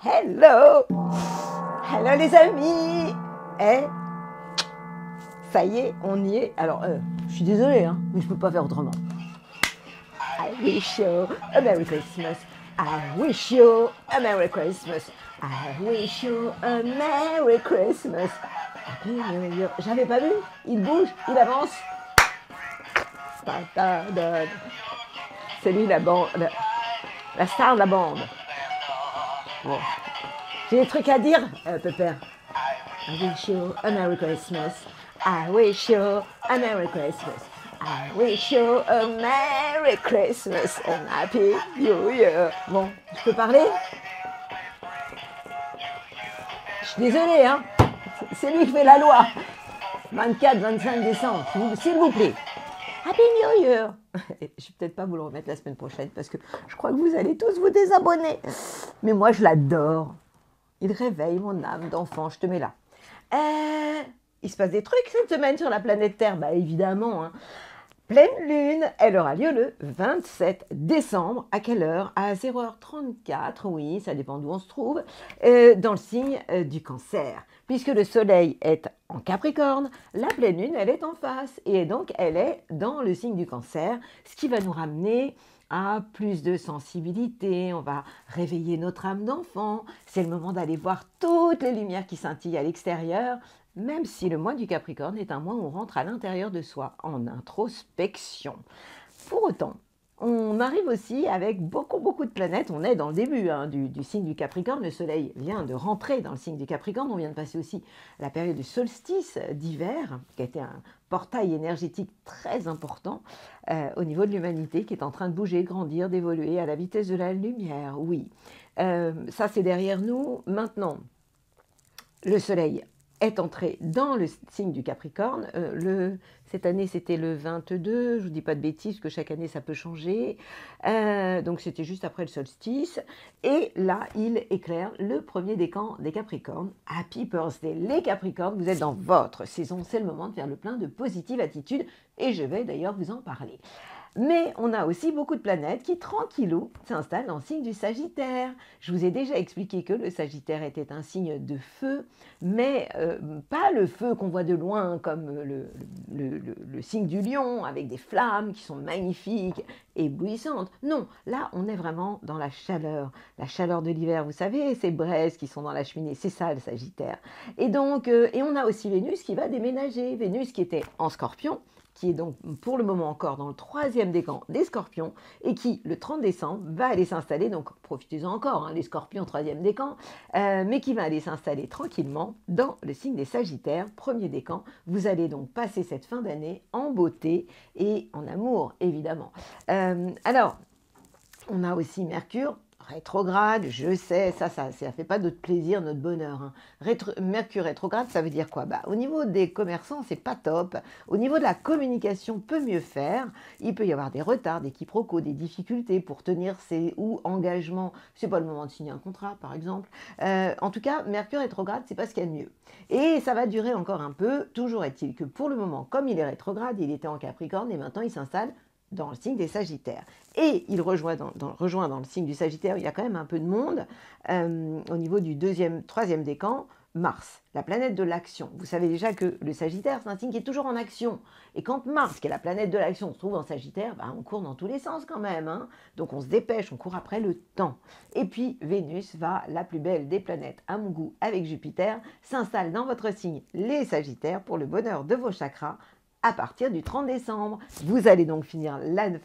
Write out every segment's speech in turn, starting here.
Hello! Hello les amis! Eh, ça y est, on y est. Alors, je suis désolée, hein, mais je peux pas faire autrement. I wish you a Merry Christmas. I wish you a Merry Christmas. I wish you a Merry Christmas. Happy New Year. J'avais pas vu. Il bouge, il avance. C'est lui la bande, la star de la bande. Bon. J'ai des trucs à dire, Pépère. I wish you a Merry Christmas. I wish you a Merry Christmas. I wish you a Merry Christmas and Happy New Year. Bon, je peux parler? Je suis désolée, hein. C'est lui qui fait la loi. 24-25 décembre, s'il vous plaît. Happy New Year. Je vais peut-être pas vous le remettre la semaine prochaine parce que je crois que vous allez tous vous désabonner. Mais moi, je l'adore. Il réveille mon âme d'enfant. Je te mets là. Il se passe des trucs cette semaine sur la planète Terre. Bah évidemment, hein. Pleine lune, elle aura lieu le 27 décembre. À quelle heure? À 0h34, oui, ça dépend d'où on se trouve, dans le signe du Cancer. Puisque le soleil est en Capricorne, la pleine lune, elle est en face. Et donc, elle est dans le signe du Cancer, ce qui va nous ramener à plus de sensibilité. On va réveiller notre âme d'enfant. C'est le moment d'aller voir toutes les lumières qui scintillent à l'extérieur, même si le mois du Capricorne est un mois où on rentre à l'intérieur de soi, en introspection. Pour autant, on arrive aussi avec beaucoup de planètes. On est dans le début du signe du Capricorne. Le soleil vient de rentrer dans le signe du Capricorne. On vient de passer aussi la période du solstice d'hiver, qui a été un portail énergétique très important au niveau de l'humanité, qui est en train de bouger, de grandir, d'évoluer à la vitesse de la lumière. Oui, ça c'est derrière nous. Maintenant, le soleil est entré dans le signe du Capricorne. Cette année, c'était le 22, je ne vous dis pas de bêtises, parce que chaque année, ça peut changer. Donc, c'était juste après le solstice. Et là, il éclaire le premier décan des Capricornes. Happy birthday, les Capricornes, vous êtes dans votre saison. C'est le moment de faire le plein de positive attitude. Et je vais d'ailleurs vous en parler. Mais on a aussi beaucoup de planètes qui, tranquillou, s'installent dans le signe du Sagittaire. Je vous ai déjà expliqué que le Sagittaire était un signe de feu, mais pas le feu qu'on voit de loin comme le signe du lion, avec des flammes qui sont magnifiques, éblouissantes. Non, là, on est vraiment dans la chaleur de l'hiver. Vous savez, ces braises qui sont dans la cheminée, c'est ça le Sagittaire. Et donc, et on a aussi Vénus qui va déménager. Vénus qui était en Scorpion, qui est donc pour le moment encore dans le 3e décan des Scorpions, et qui, le 30 décembre, va aller s'installer, donc profitez-en encore, hein, les Scorpions 3e décan, mais qui va aller s'installer tranquillement dans le signe des Sagittaires, 1er décan. Vous allez donc passer cette fin d'année en beauté et en amour, évidemment. Alors, on a aussi Mercure rétrograde, je sais, ça fait pas notre plaisir, notre bonheur. Hein. Mercure rétrograde, ça veut dire quoi? Au niveau des commerçants, c'est pas top. Au niveau de la communication, peut mieux faire. Il peut y avoir des retards, des quiproquos, des difficultés pour tenir ses engagements. C'est pas le moment de signer un contrat, par exemple. En tout cas, Mercure rétrograde, c'est pas ce qu'il y a de mieux. Et ça va durer encore un peu. Toujours est-il que pour le moment, comme il est rétrograde, il était en Capricorne et maintenant il s'installe dans le signe des Sagittaires. Et il rejoint dans le signe du Sagittaire, il y a quand même un peu de monde, au niveau du 3e décan, Mars, la planète de l'action. Vous savez déjà que le Sagittaire, c'est un signe qui est toujours en action. Et quand Mars, qui est la planète de l'action, se trouve en Sagittaire, on court dans tous les sens quand même. Hein. Donc on se dépêche, on court après le temps. Et puis Vénus va, la plus belle des planètes, à mon goût, avec Jupiter, s'installe dans votre signe, les Sagittaires, pour le bonheur de vos chakras, à partir du 30 décembre. Vous allez donc finir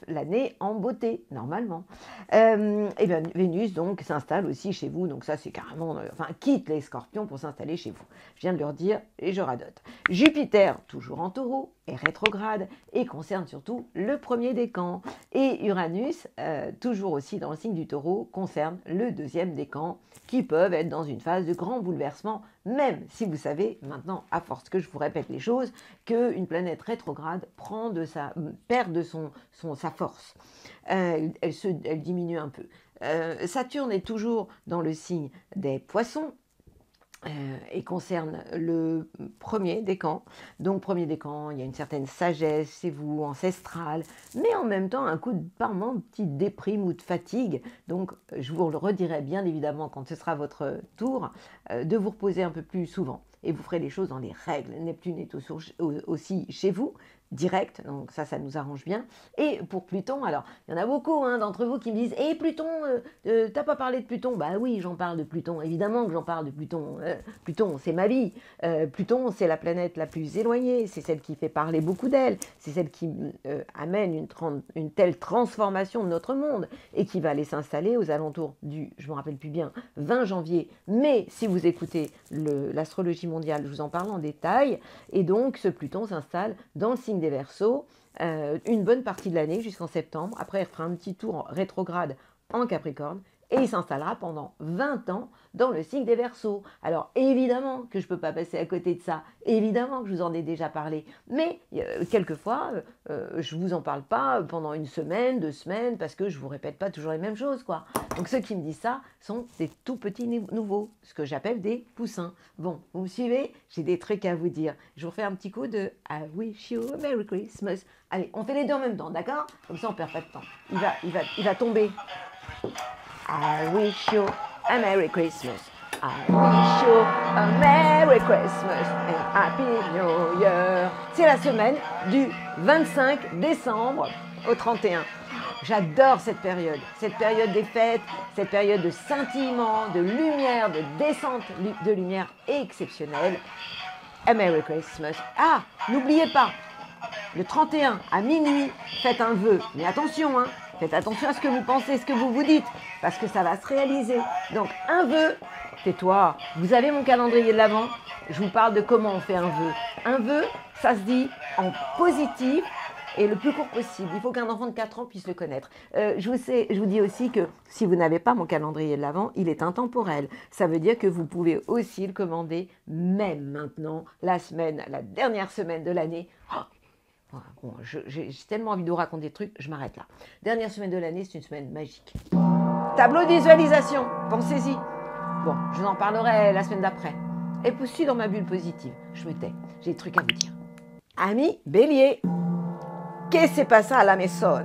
l'année en beauté, normalement. Et bien, Vénus, donc, s'installe aussi chez vous. Donc ça, c'est carrément... quitte les Scorpions pour s'installer chez vous. Je viens de leur dire et je radote. Jupiter, toujours en Taureau, est rétrograde et concerne surtout le 1er décan. Et Uranus, toujours aussi dans le signe du Taureau, concerne le 2e décan, qui peuvent être dans une phase de grand bouleversement, même si vous savez maintenant, à force que je vous répète les choses, qu'une planète rétrograde perd de sa force. Elle diminue un peu. Saturne est toujours dans le signe des Poissons, et concerne le premier décan. Donc premier décan, il y a une certaine sagesse chez vous, ancestrale, mais en même temps un coup de parlement de petite déprime ou de fatigue. Donc je vous le redirai bien évidemment quand ce sera votre tour, de vous reposer un peu plus souvent. Et vous ferez les choses dans les règles. Neptune est aussi chez vous, direct, donc ça nous arrange bien. Et pour Pluton, alors, il y en a beaucoup d'entre vous qui me disent « Eh Pluton, t'as pas parlé de Pluton ?» Bah oui, j'en parle de Pluton, évidemment que j'en parle de Pluton. Pluton, c'est ma vie. Pluton, c'est la planète la plus éloignée, c'est celle qui fait parler beaucoup d'elle, c'est celle qui amène une telle transformation de notre monde et qui va aller s'installer aux alentours du, je me rappelle plus bien, 20 janvier. Mais si vous écoutez l'astrologie mondiale, je vous en parle en détail. Et donc, ce Pluton s'installe dans le signe des Verseaux une bonne partie de l'année jusqu'en septembre. Après, il fera un petit tour rétrograde en Capricorne et il s'installera pendant 20 ans dans le signe des Verseaux. Alors évidemment que je ne peux pas passer à côté de ça, évidemment que je vous en ai déjà parlé, mais quelquefois je ne vous en parle pas pendant une semaine, 2 semaines, parce que je ne vous répète pas toujours les mêmes choses, quoi. Donc ceux qui me disent ça sont des tout petits nouveaux, ce que j'appelle des poussins. Bon, vous me suivez? J'ai des trucs à vous dire. Je vous refais un petit coup de I wish you a Merry Christmas. Allez, on fait les deux en même temps, d'accord? Comme ça on ne perd pas de temps. Il va tomber. I wish you a Merry Christmas. I wish you a Merry Christmas and Happy New Year. C'est la semaine du 25 décembre au 31. J'adore cette période des fêtes, cette période de scintillement, de lumière, de descente de lumière exceptionnelle. A Merry Christmas. Ah, n'oubliez pas, le 31 à minuit, faites un vœu. Mais attention, faites attention à ce que vous pensez, ce que vous vous dites, parce que ça va se réaliser. Donc un vœu, tais-toi, vous avez mon calendrier de l'Avent, je vous parle de comment on fait un vœu. Un vœu, ça se dit en positif et le plus court possible. Il faut qu'un enfant de 4 ans puisse le connaître. Je vous dis aussi que si vous n'avez pas mon calendrier de l'Avent, il est intemporel. Ça veut dire que vous pouvez aussi le commander même maintenant, la dernière semaine de l'année. Oh, bon, j'ai tellement envie de vous raconter des trucs, je m'arrête là. Dernière semaine de l'année, c'est une semaine magique. Tableau de visualisation, pensez-y. Bon, je vous en parlerai la semaine d'après. Et poussez dans ma bulle positive. Je me tais, j'ai des trucs à vous dire. Amis Bélier, qu'est-ce qui s'est passé à la maison?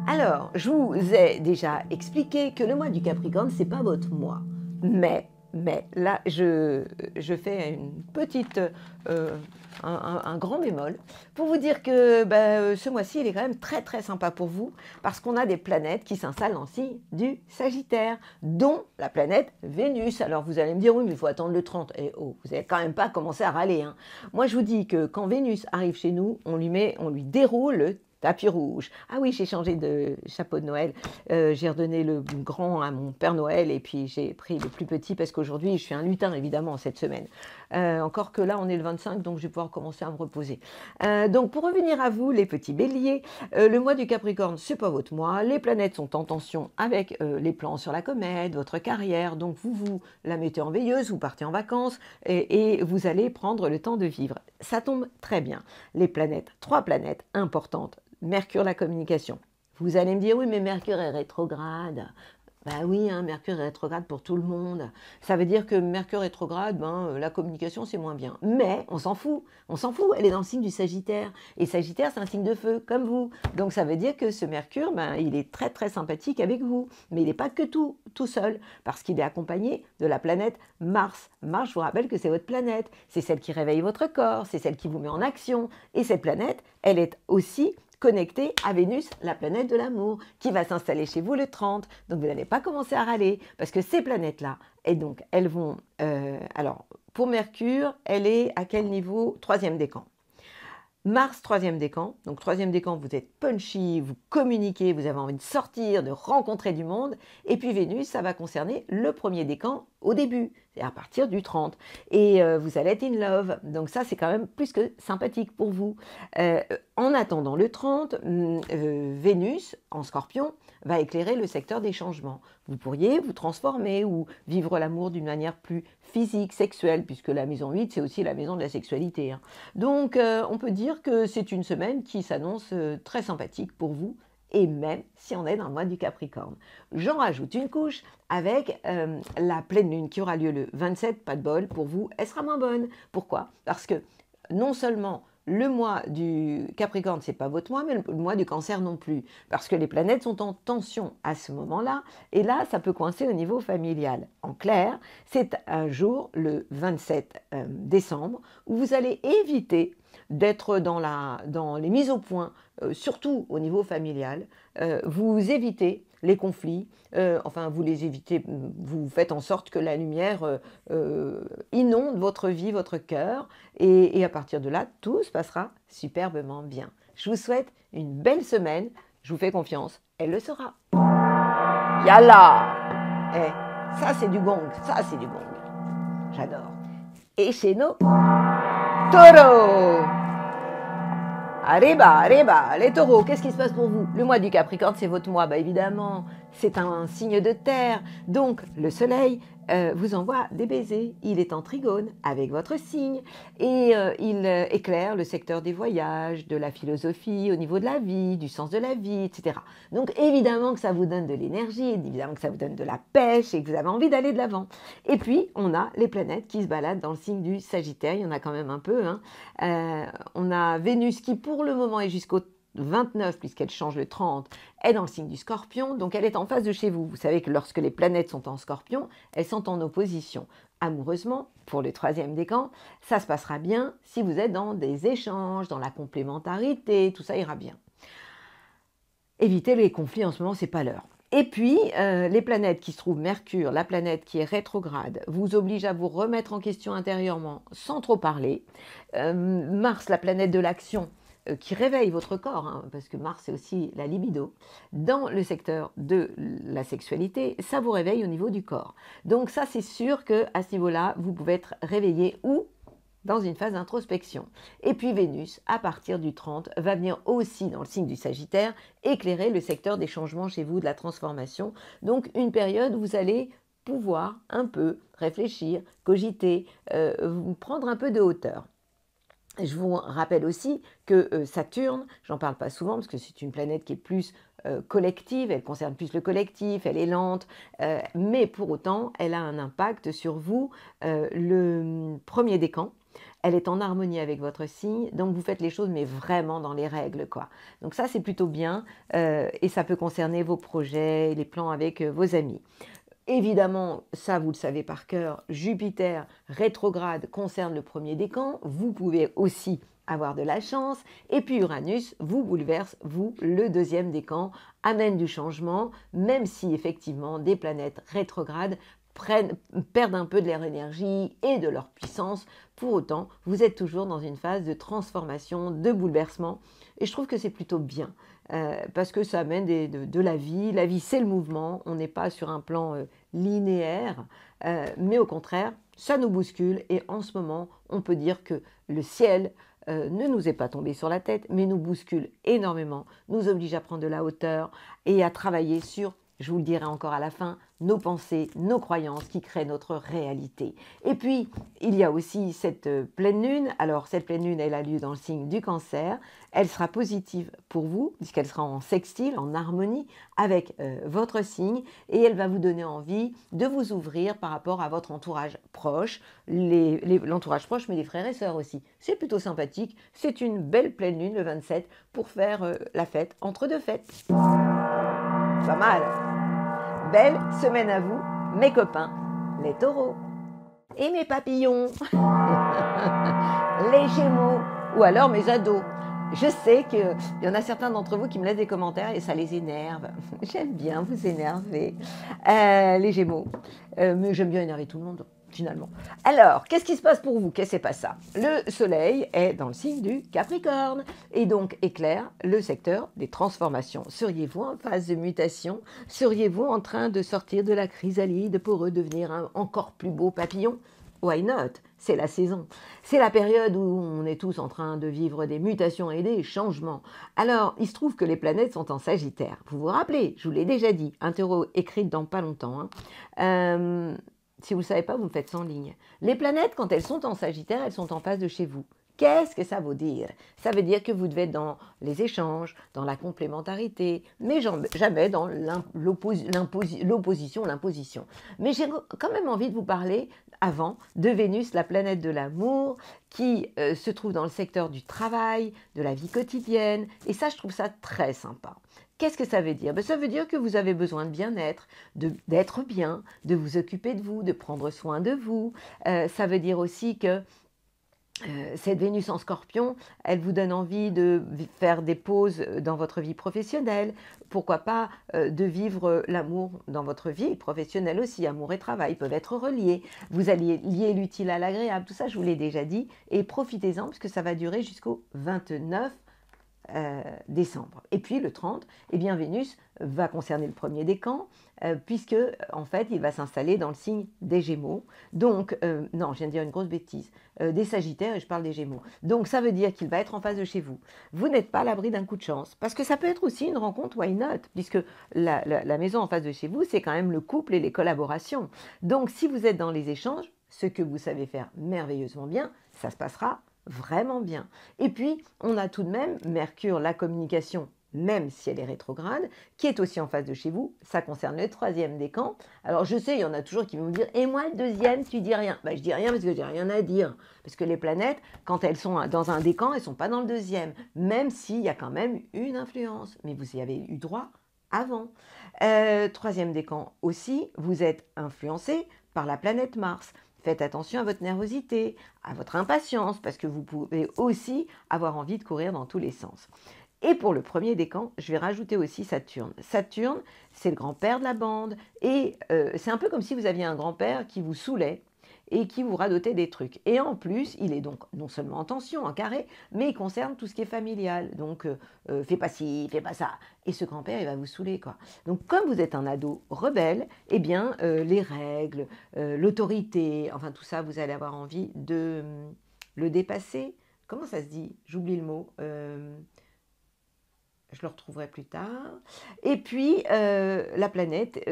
Alors, je vous ai déjà expliqué que le mois du Capricorne, c'est pas votre mois. Mais là, je fais une petite, un grand bémol pour vous dire que ce mois-ci, il est quand même très très sympa pour vous parce qu'on a des planètes qui s'installent dans le signe du Sagittaire, dont la planète Vénus. Alors vous allez me dire, oui, mais il faut attendre le 30. Et oh, vous n'avez quand même pas commencé à râler. Moi, je vous dis que quand Vénus arrive chez nous, on lui déroule le tapis rouge. Ah oui, j'ai changé de chapeau de Noël. J'ai redonné le grand à mon Père Noël et puis j'ai pris le plus petit parce qu'aujourd'hui, je suis un lutin, évidemment, cette semaine. Encore que là, on est le 25, donc je vais pouvoir commencer à me reposer. Donc, pour revenir à vous, les petits béliers, le mois du Capricorne, c'est pas votre mois. Les planètes sont en tension avec les plans sur la comète, votre carrière. Donc, vous la mettez en veilleuse, vous partez en vacances et vous allez prendre le temps de vivre. Ça tombe très bien. Les planètes, 3 planètes importantes. Mercure, la communication. Vous allez me dire, oui, mais Mercure est rétrograde. Ben oui, Mercure est rétrograde pour tout le monde. Ça veut dire que Mercure rétrograde, la communication, c'est moins bien. Mais on s'en fout, elle est dans le signe du Sagittaire. Et Sagittaire, c'est un signe de feu, comme vous. Donc ça veut dire que ce Mercure, il est très très sympathique avec vous. Mais il n'est pas que tout seul, parce qu'il est accompagné de la planète Mars. Mars, je vous rappelle que c'est votre planète. C'est celle qui réveille votre corps, c'est celle qui vous met en action. Et cette planète, elle est aussi connecté à Vénus, la planète de l'amour, qui va s'installer chez vous le 30. Donc vous n'allez pas commencer à râler, parce que ces planètes-là, et donc elles vont... alors, pour Mercure, elle est à quel niveau? 3e décan. Mars, 3e décan. Donc 3e décan, vous êtes punchy, vous communiquez, vous avez envie de sortir, de rencontrer du monde. Et puis Vénus, ça va concerner le 1er décan au début, c'est à partir du 30. Et vous allez être in love. Donc ça, c'est quand même plus que sympathique pour vous. En attendant le 30, Vénus, en Scorpion, va éclairer le secteur des changements. Vous pourriez vous transformer ou vivre l'amour d'une manière plus physique, sexuelle, puisque la maison 8, c'est aussi la maison de la sexualité. Donc, on peut dire que c'est une semaine qui s'annonce très sympathique pour vous et même si on est dans le mois du Capricorne. J'en rajoute une couche avec la pleine lune qui aura lieu le 27, pas de bol, pour vous, elle sera moins bonne. Pourquoi? Parce que non seulement le mois du Capricorne, c'est pas votre mois, mais le mois du Cancer non plus. Parce que les planètes sont en tension à ce moment-là. Et là, ça peut coincer au niveau familial. En clair, c'est un jour, le 27 décembre, où vous allez éviter d'être dans les mises au point, surtout au niveau familial. Vous évitez les conflits, enfin vous les évitez, vous faites en sorte que la lumière inonde votre vie, votre cœur, et à partir de là, tout se passera superbement bien. Je vous souhaite une belle semaine, je vous fais confiance, elle le sera. Yalla! Ça c'est du gong, ça c'est du gong. J'adore. Et chez nos taureaux! Arriba, arriba, les taureaux, qu'est-ce qui se passe pour vous? Le mois du Capricorne, c'est votre mois, évidemment, c'est un signe de terre. Donc, le soleil vous envoie des baisers. Il est en trigone avec votre signe et il éclaire le secteur des voyages, de la philosophie, au niveau de la vie, du sens de la vie, etc. Donc, évidemment que ça vous donne de l'énergie, évidemment que ça vous donne de la pêche et que vous avez envie d'aller de l'avant. Et puis, on a les planètes qui se baladent dans le signe du Sagittaire, il y en a quand même un peu. On a Vénus qui, pour le moment, est jusqu'au 29, puisqu'elle change le 30, est dans le signe du Scorpion, donc elle est en face de chez vous. Vous savez que lorsque les planètes sont en Scorpion, elles sont en opposition. Amoureusement, pour le 3e décan, ça se passera bien si vous êtes dans des échanges, dans la complémentarité, tout ça ira bien. Évitez les conflits en ce moment, c'est pas l'heure. Et puis, les planètes qui se trouvent, Mercure, la planète qui est rétrograde, vous oblige à vous remettre en question intérieurement sans trop parler. Mars, la planète de l'action, qui réveille votre corps, parce que Mars c'est aussi la libido, dans le secteur de la sexualité, ça vous réveille au niveau du corps. Donc ça c'est sûr qu'à ce niveau-là, vous pouvez être réveillé ou dans une phase d'introspection. Et puis Vénus, à partir du 30, va venir aussi dans le signe du Sagittaire, éclairer le secteur des changements chez vous, de la transformation. Donc une période où vous allez pouvoir un peu réfléchir, cogiter, prendre un peu de hauteur. Je vous rappelle aussi que Saturne, j'en parle pas souvent parce que c'est une planète qui est plus collective, elle concerne plus le collectif, elle est lente, mais pour autant, elle a un impact sur vous. Le 1er décan, elle est en harmonie avec votre signe, donc vous faites les choses mais vraiment dans les règles, quoi. Donc ça, c'est plutôt bien et ça peut concerner vos projets, les plans avec vos amis. Évidemment, ça vous le savez par cœur, Jupiter rétrograde concerne le 1er décan, vous pouvez aussi avoir de la chance, et puis Uranus vous bouleverse, vous, le 2e décan, amène du changement, même si effectivement des planètes rétrogrades perdent un peu de leur énergie et de leur puissance, pour autant, vous êtes toujours dans une phase de transformation, de bouleversement, et je trouve que c'est plutôt bien. Parce que ça amène de la vie. La vie, c'est le mouvement. On n'est pas sur un plan linéaire, mais au contraire, ça nous bouscule. Et en ce moment, on peut dire que le ciel ne nous est pas tombé sur la tête, mais nous bouscule énormément, nous oblige à prendre de la hauteur et à travailler sur, je vous le dirai encore à la fin, nos pensées, nos croyances qui créent notre réalité. Et puis, il y a aussi cette pleine lune. Alors, cette pleine lune, elle a lieu dans le signe du Cancer. Elle sera positive pour vous, puisqu'elle sera en sextile, en harmonie avec votre signe. Et elle va vous donner envie de vous ouvrir par rapport à votre entourage proche, l'entourage proche, mais les frères et sœurs aussi. C'est plutôt sympathique. C'est une belle pleine lune, le 27, pour faire la fête entre deux fêtes. Pas mal. Belle semaine à vous, mes copains, les taureaux. Et mes papillons, les gémeaux, ou alors mes ados. Je sais qu'il y en a certains d'entre vous qui me laissent des commentaires et ça les énerve. J'aime bien vous énerver. Les gémeaux. Mais j'aime bien énerver tout le monde, finalement. Alors, qu'est-ce qui se passe pour vous? Qu'est-ce que c'est pas ça? Le soleil est dans le signe du Capricorne et donc éclaire le secteur des transformations. Seriez-vous en phase de mutation? Seriez-vous en train de sortir de la chrysalide pour redevenir un encore plus beau papillon? Why not? C'est la saison. C'est la période où on est tous en train de vivre des mutations et des changements. Alors, il se trouve que les planètes sont en Sagittaire. Vous vous rappelez, je vous l'ai déjà dit, un tarot écrit dans pas longtemps. Si vous ne savez pas, vous me faites 100 lignes. Les planètes, quand elles sont en Sagittaire, elles sont en face de chez vous. Qu'est-ce que ça veut dire? Ça veut dire que vous devez être dans les échanges, dans la complémentarité, mais jamais dans l'opposition, l'imposition. Mais j'ai quand même envie de vous parler avant de Vénus, la planète de l'amour, qui se trouve dans le secteur du travail, de la vie quotidienne, et ça, je trouve ça très sympa. Qu'est-ce que ça veut dire? Ça veut dire que vous avez besoin de bien-être, d'être bien, de vous occuper de vous, de prendre soin de vous. Ça veut dire aussi que cette Vénus en Scorpion, elle vous donne envie de faire des pauses dans votre vie professionnelle. Pourquoi pas de vivre l'amour dans votre vie professionnelle aussi. Amour et travail peuvent être reliés. Vous allez lier l'utile à l'agréable. Tout ça, je vous l'ai déjà dit. Et profitez-en parce que ça va durer jusqu'au 29 décembre. Et puis le 30, eh bien Vénus va concerner le premier décan, puisque en fait il va s'installer dans le signe des Gémeaux. Donc, non, je viens de dire une grosse bêtise, des Sagittaires et je parle des Gémeaux. Donc ça veut dire qu'il va être en face de chez vous. Vous n'êtes pas à l'abri d'un coup de chance, parce que ça peut être aussi une rencontre why not, puisque la maison en face de chez vous, c'est quand même le couple et les collaborations. Donc si vous êtes dans les échanges, ce que vous savez faire merveilleusement bien, ça se passera vraiment bien. Et puis, on a tout de même Mercure, la communication, même si elle est rétrograde, qui est aussi en face de chez vous. Ça concerne le troisième décan. Alors, je sais, il y en a toujours qui vont me dire « Et moi, le deuxième, tu dis rien ?» Je dis rien parce que j'ai rien à dire. Parce que les planètes, quand elles sont dans un décan, elles ne sont pas dans le deuxième. Même s'il y a quand même une influence. Mais vous y avez eu droit avant. Troisième décan aussi, vous êtes influencé par la planète Mars. Faites attention à votre nervosité, à votre impatience, parce que vous pouvez aussi avoir envie de courir dans tous les sens. Et pour le premier décan, je vais rajouter aussi Saturne. Saturne, c'est le grand-père de la bande, et c'est un peu comme si vous aviez un grand-père qui vous saoulait et qui vous radotait des trucs. Et en plus, il est donc non seulement en tension, en carré, mais il concerne tout ce qui est familial. Donc, fais pas ci, fais pas ça. Et ce grand-père, il va vous saouler, quoi. Donc, comme vous êtes un ado rebelle, eh bien, les règles, l'autorité, enfin tout ça, vous allez avoir envie de le dépasser. Comment ça se dit? J'oublie le mot. Je le retrouverai plus tard. Et puis, la planète,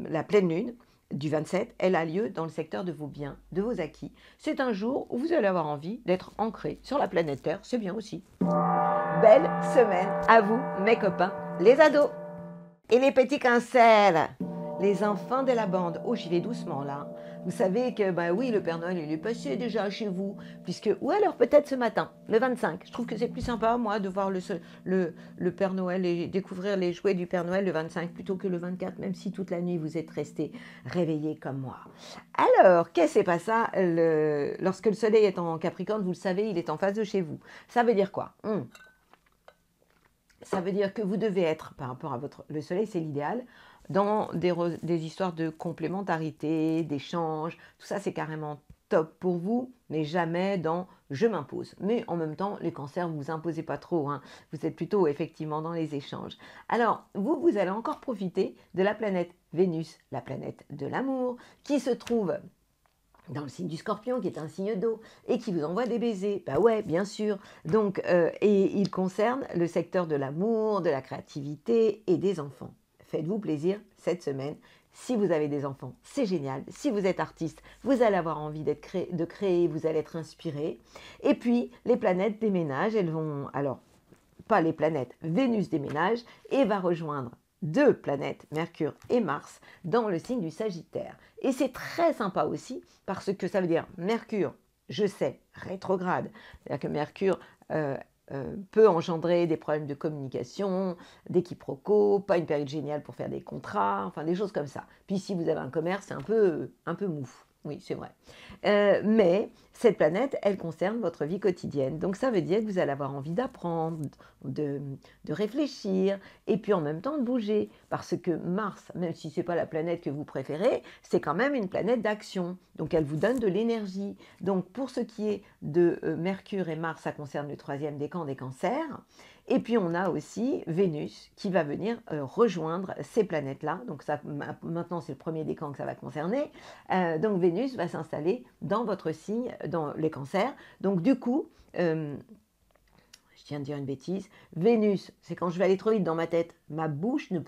la pleine lune, du 27, elle a lieu dans le secteur de vos biens, de vos acquis. C'est un jour où vous allez avoir envie d'être ancré sur la planète Terre, c'est bien aussi. Belle semaine à vous, mes copains, les ados et les petits cancers, les enfants de la bande. Oh, j'y vais doucement là. Vous savez que, bah oui, le Père Noël, il est passé déjà chez vous, puisque, ou alors peut-être ce matin, le 25. Je trouve que c'est plus sympa, moi, de voir le Père Noël et découvrir les jouets du Père Noël le 25 plutôt que le 24, même si toute la nuit vous êtes restés réveillés comme moi. Alors, qu'est-ce que c'est pas ça lorsque le soleil est en Capricorne, vous le savez, il est en face de chez vous. Ça veut dire quoi? Ça veut dire que vous devez être, par rapport à le soleil, c'est l'idéal, dans des histoires de complémentarité, d'échange, tout ça c'est carrément top pour vous, mais jamais dans je m'impose. Mais en même temps, les cancers, vous vous imposez pas trop, hein. Vous êtes plutôt effectivement dans les échanges. Alors, vous allez encore profiter de la planète Vénus, la planète de l'amour, qui se trouve dans le signe du Scorpion, qui est un signe d'eau, et qui vous envoie des baisers. Bah ouais, bien sûr. Donc, et il concerne le secteur de l'amour, de la créativité et des enfants. Faites-vous plaisir cette semaine. Si vous avez des enfants, c'est génial. Si vous êtes artiste, vous allez avoir envie de créer, vous allez être inspiré. Et puis, les planètes déménagent, elles vont... Alors, pas les planètes, Vénus déménage et va rejoindre deux planètes, Mercure et Mars, dans le signe du Sagittaire. Et c'est très sympa aussi, parce que ça veut dire Mercure, je sais, rétrograde. C'est-à-dire que Mercure peut engendrer des problèmes de communication, des quiproquos, pas une période géniale pour faire des contrats, enfin des choses comme ça. Puis si vous avez un commerce, c'est un peu mou. Oui, c'est vrai. Mais cette planète, elle concerne votre vie quotidienne. Donc ça veut dire que vous allez avoir envie d'apprendre, de réfléchir, et puis en même temps de bouger. Parce que Mars, même si ce n'est pas la planète que vous préférez, c'est quand même une planète d'action. Donc elle vous donne de l'énergie. Donc pour ce qui est de Mercure et Mars, ça concerne le troisième décan des cancers. Et puis on a aussi Vénus qui va venir rejoindre ces planètes-là. Donc ça, maintenant c'est le premier décan que ça va concerner. Donc Vénus va s'installer dans votre signe, dans les cancers. Donc du coup, je viens de dire une bêtise. Vénus, c'est quand je vais aller trop vite dans ma tête, ma bouche ne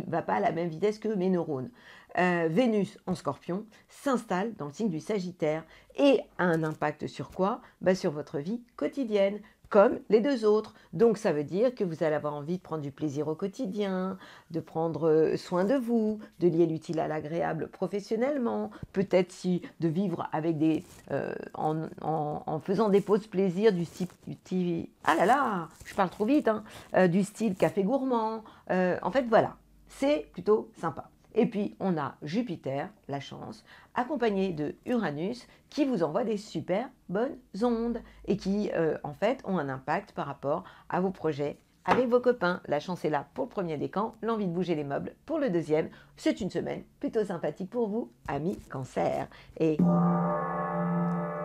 va pas à la même vitesse que mes neurones. Vénus en Scorpion s'installe dans le signe du Sagittaire et a un impact sur quoi? Sur votre vie quotidienne, comme les deux autres. Donc ça veut dire que vous allez avoir envie de prendre du plaisir au quotidien, de prendre soin de vous, de lier l'utile à l'agréable professionnellement, peut-être si de vivre avec en faisant des pauses plaisir du style ah là là, je parle trop vite, du style café gourmand. En fait voilà, c'est plutôt sympa. Et puis, on a Jupiter, la chance, accompagné de Uranus, qui vous envoie des super bonnes ondes et qui, en fait, ont un impact par rapport à vos projets avec vos copains. La chance est là pour le premier décan, l'envie de bouger les meubles pour le deuxième. C'est une semaine plutôt sympathique pour vous, amis Cancer. Et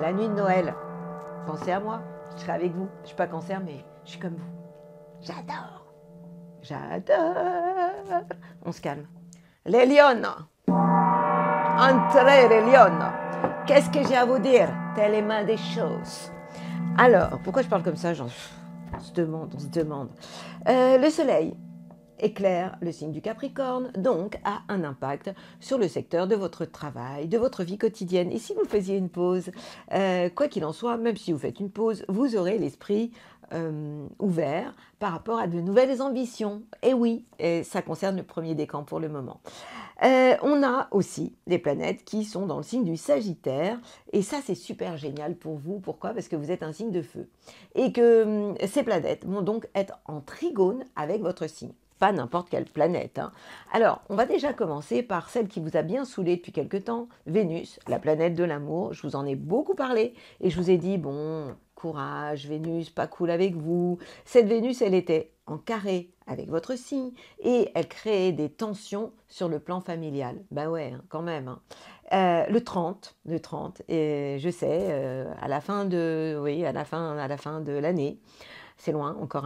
la nuit de Noël, pensez à moi, je serai avec vous. Je ne suis pas Cancer, mais je suis comme vous. J'adore. J'adore. On se calme. Les lions, entrez les lions, qu'est-ce que j'ai à vous dire? Tellement des choses. Alors, pourquoi je parle comme ça? On se demande. Le soleil éclaire le signe du Capricorne, donc a un impact sur le secteur de votre travail, de votre vie quotidienne. Et si vous faisiez une pause, quoi qu'il en soit, même si vous faites une pause, vous aurez l'esprit ouvert par rapport à de nouvelles ambitions. Et oui, et ça concerne le premier décan pour le moment. On a aussi des planètes qui sont dans le signe du Sagittaire, et ça c'est super génial pour vous. Pourquoi? Parce que vous êtes un signe de feu, et que ces planètes vont donc être en trigone avec votre signe. Pas n'importe quelle planète. Alors, on va déjà commencer par celle qui vous a bien saoulé depuis quelque temps, Vénus, la planète de l'amour. Je vous en ai beaucoup parlé et je vous ai dit, bon, courage, Vénus, pas cool avec vous. Cette Vénus, elle était en carré avec votre signe et elle créait des tensions sur le plan familial. Ben ouais, quand même. Le 30, et je sais, à la fin de l'année, c'est loin, encore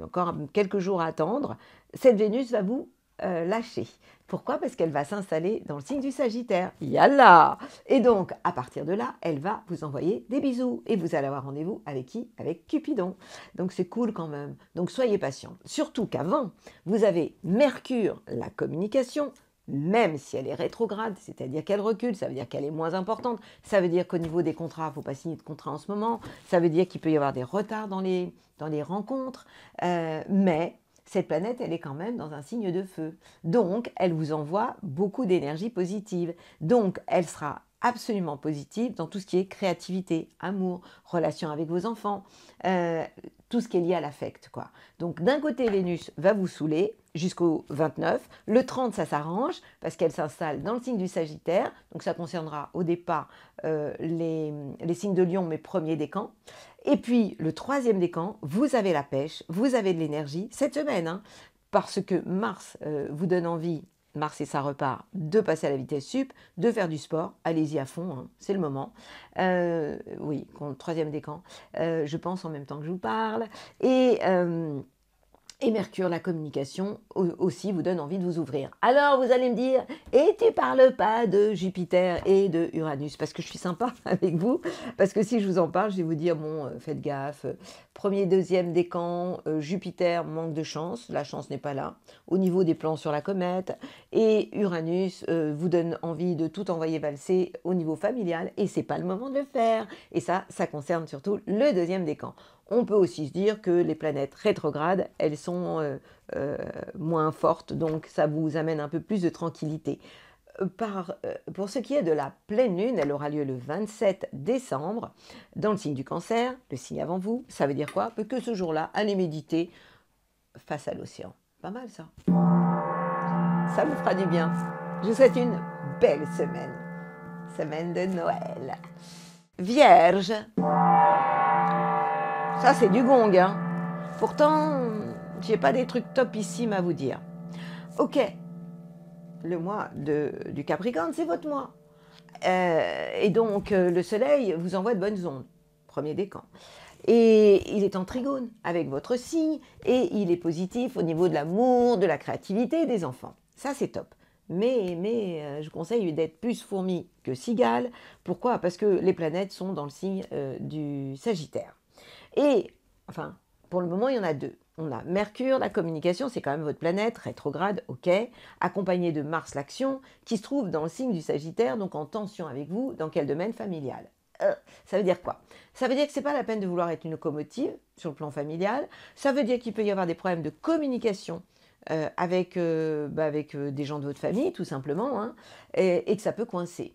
encore quelques jours à attendre, cette Vénus va vous lâcher. Pourquoi? Parce qu'elle va s'installer dans le signe du Sagittaire. Yallah! Et donc, à partir de là, elle va vous envoyer des bisous. Et vous allez avoir rendez-vous avec qui? Avec Cupidon. Donc, c'est cool quand même. Donc, soyez patients. Surtout qu'avant, vous avez Mercure, la communication, même si elle est rétrograde, c'est-à-dire qu'elle recule, ça veut dire qu'elle est moins importante, ça veut dire qu'au niveau des contrats, il ne faut pas signer de contrat en ce moment, ça veut dire qu'il peut y avoir des retards dans les rencontres, mais cette planète, elle est quand même dans un signe de feu. Donc, elle vous envoie beaucoup d'énergie positive. Donc, elle sera absolument positive dans tout ce qui est créativité, amour, relation avec vos enfants, tout ce qui est lié à l'affect, quoi. Donc, d'un côté, Vénus va vous saouler jusqu'au 29. Le 30, ça s'arrange parce qu'elle s'installe dans le signe du Sagittaire. Donc, ça concernera au départ les signes de Lion, mais premier décan. Et puis, le troisième décan, vous avez la pêche, vous avez de l'énergie cette semaine, parce que Mars vous donne envie, Mars et ça repart, de passer à la vitesse sup, de faire du sport. Allez-y à fond, c'est le moment. Oui, troisième décan, je pense en même temps que je vous parle. Et Mercure, la communication, aussi vous donne envie de vous ouvrir. Alors, vous allez me dire, et tu parles pas de Jupiter et de Uranus? Parce que je suis sympa avec vous. Parce que si je vous en parle, je vais vous dire, bon, faites gaffe. Premier, deuxième décan, Jupiter manque de chance. La chance n'est pas là. Au niveau des plans sur la comète. Et Uranus vous donne envie de tout envoyer valser au niveau familial. Et c'est pas le moment de le faire. Et ça concerne surtout le deuxième décan. On peut aussi se dire que les planètes rétrogrades, elles sont moins fortes, donc ça vous amène un peu plus de tranquillité. Pour ce qui est de la pleine lune, elle aura lieu le 27 décembre dans le signe du Cancer, le signe avant vous. Ça veut dire quoi? Que ce jour-là, allez méditer face à l'océan. Pas mal ça. Ça vous fera du bien. Je vous souhaite une belle semaine. Semaine de Noël. Vierge. Ça, c'est du gong, Pourtant, j'ai pas des trucs topissimes à vous dire. Ok, le mois du Capricorne, c'est votre mois. Et donc, le soleil vous envoie de bonnes ondes. Premier décan. Et il est en trigone avec votre signe et il est positif au niveau de l'amour, de la créativité des enfants. Ça, c'est top. Mais je conseille d'être plus fourmi que cigale. Pourquoi? Parce que les planètes sont dans le signe du Sagittaire. Et, enfin, pour le moment, il y en a deux. On a Mercure, la communication, c'est quand même votre planète, rétrograde, ok, accompagné de Mars, l'action, qui se trouve dans le signe du Sagittaire, donc en tension avec vous, dans quel domaine familial. Ça veut dire quoi? Ça veut dire que ce n'est pas la peine de vouloir être une locomotive sur le plan familial, ça veut dire qu'il peut y avoir des problèmes de communication avec des gens de votre famille, tout simplement, hein, et que ça peut coincer.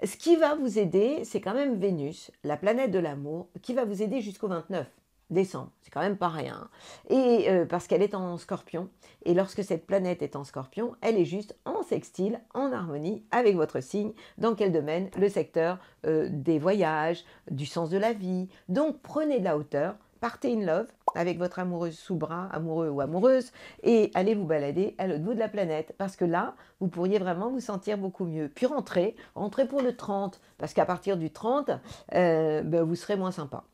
Ce qui va vous aider, c'est quand même Vénus, la planète de l'amour, qui va vous aider jusqu'au 29 décembre. C'est quand même pas rien. Et parce qu'elle est en Scorpion. Et lorsque cette planète est en Scorpion, elle est juste en sextile, en harmonie avec votre signe. Dans quel domaine? Le secteur des voyages, du sens de la vie. Donc prenez de la hauteur, partez in love avec votre amoureuse sous bras, amoureux ou amoureuse, et allez vous balader à l'autre bout de la planète. Parce que là, vous pourriez vraiment vous sentir beaucoup mieux. Puis rentrez pour le 30, parce qu'à partir du 30, vous serez moins sympa.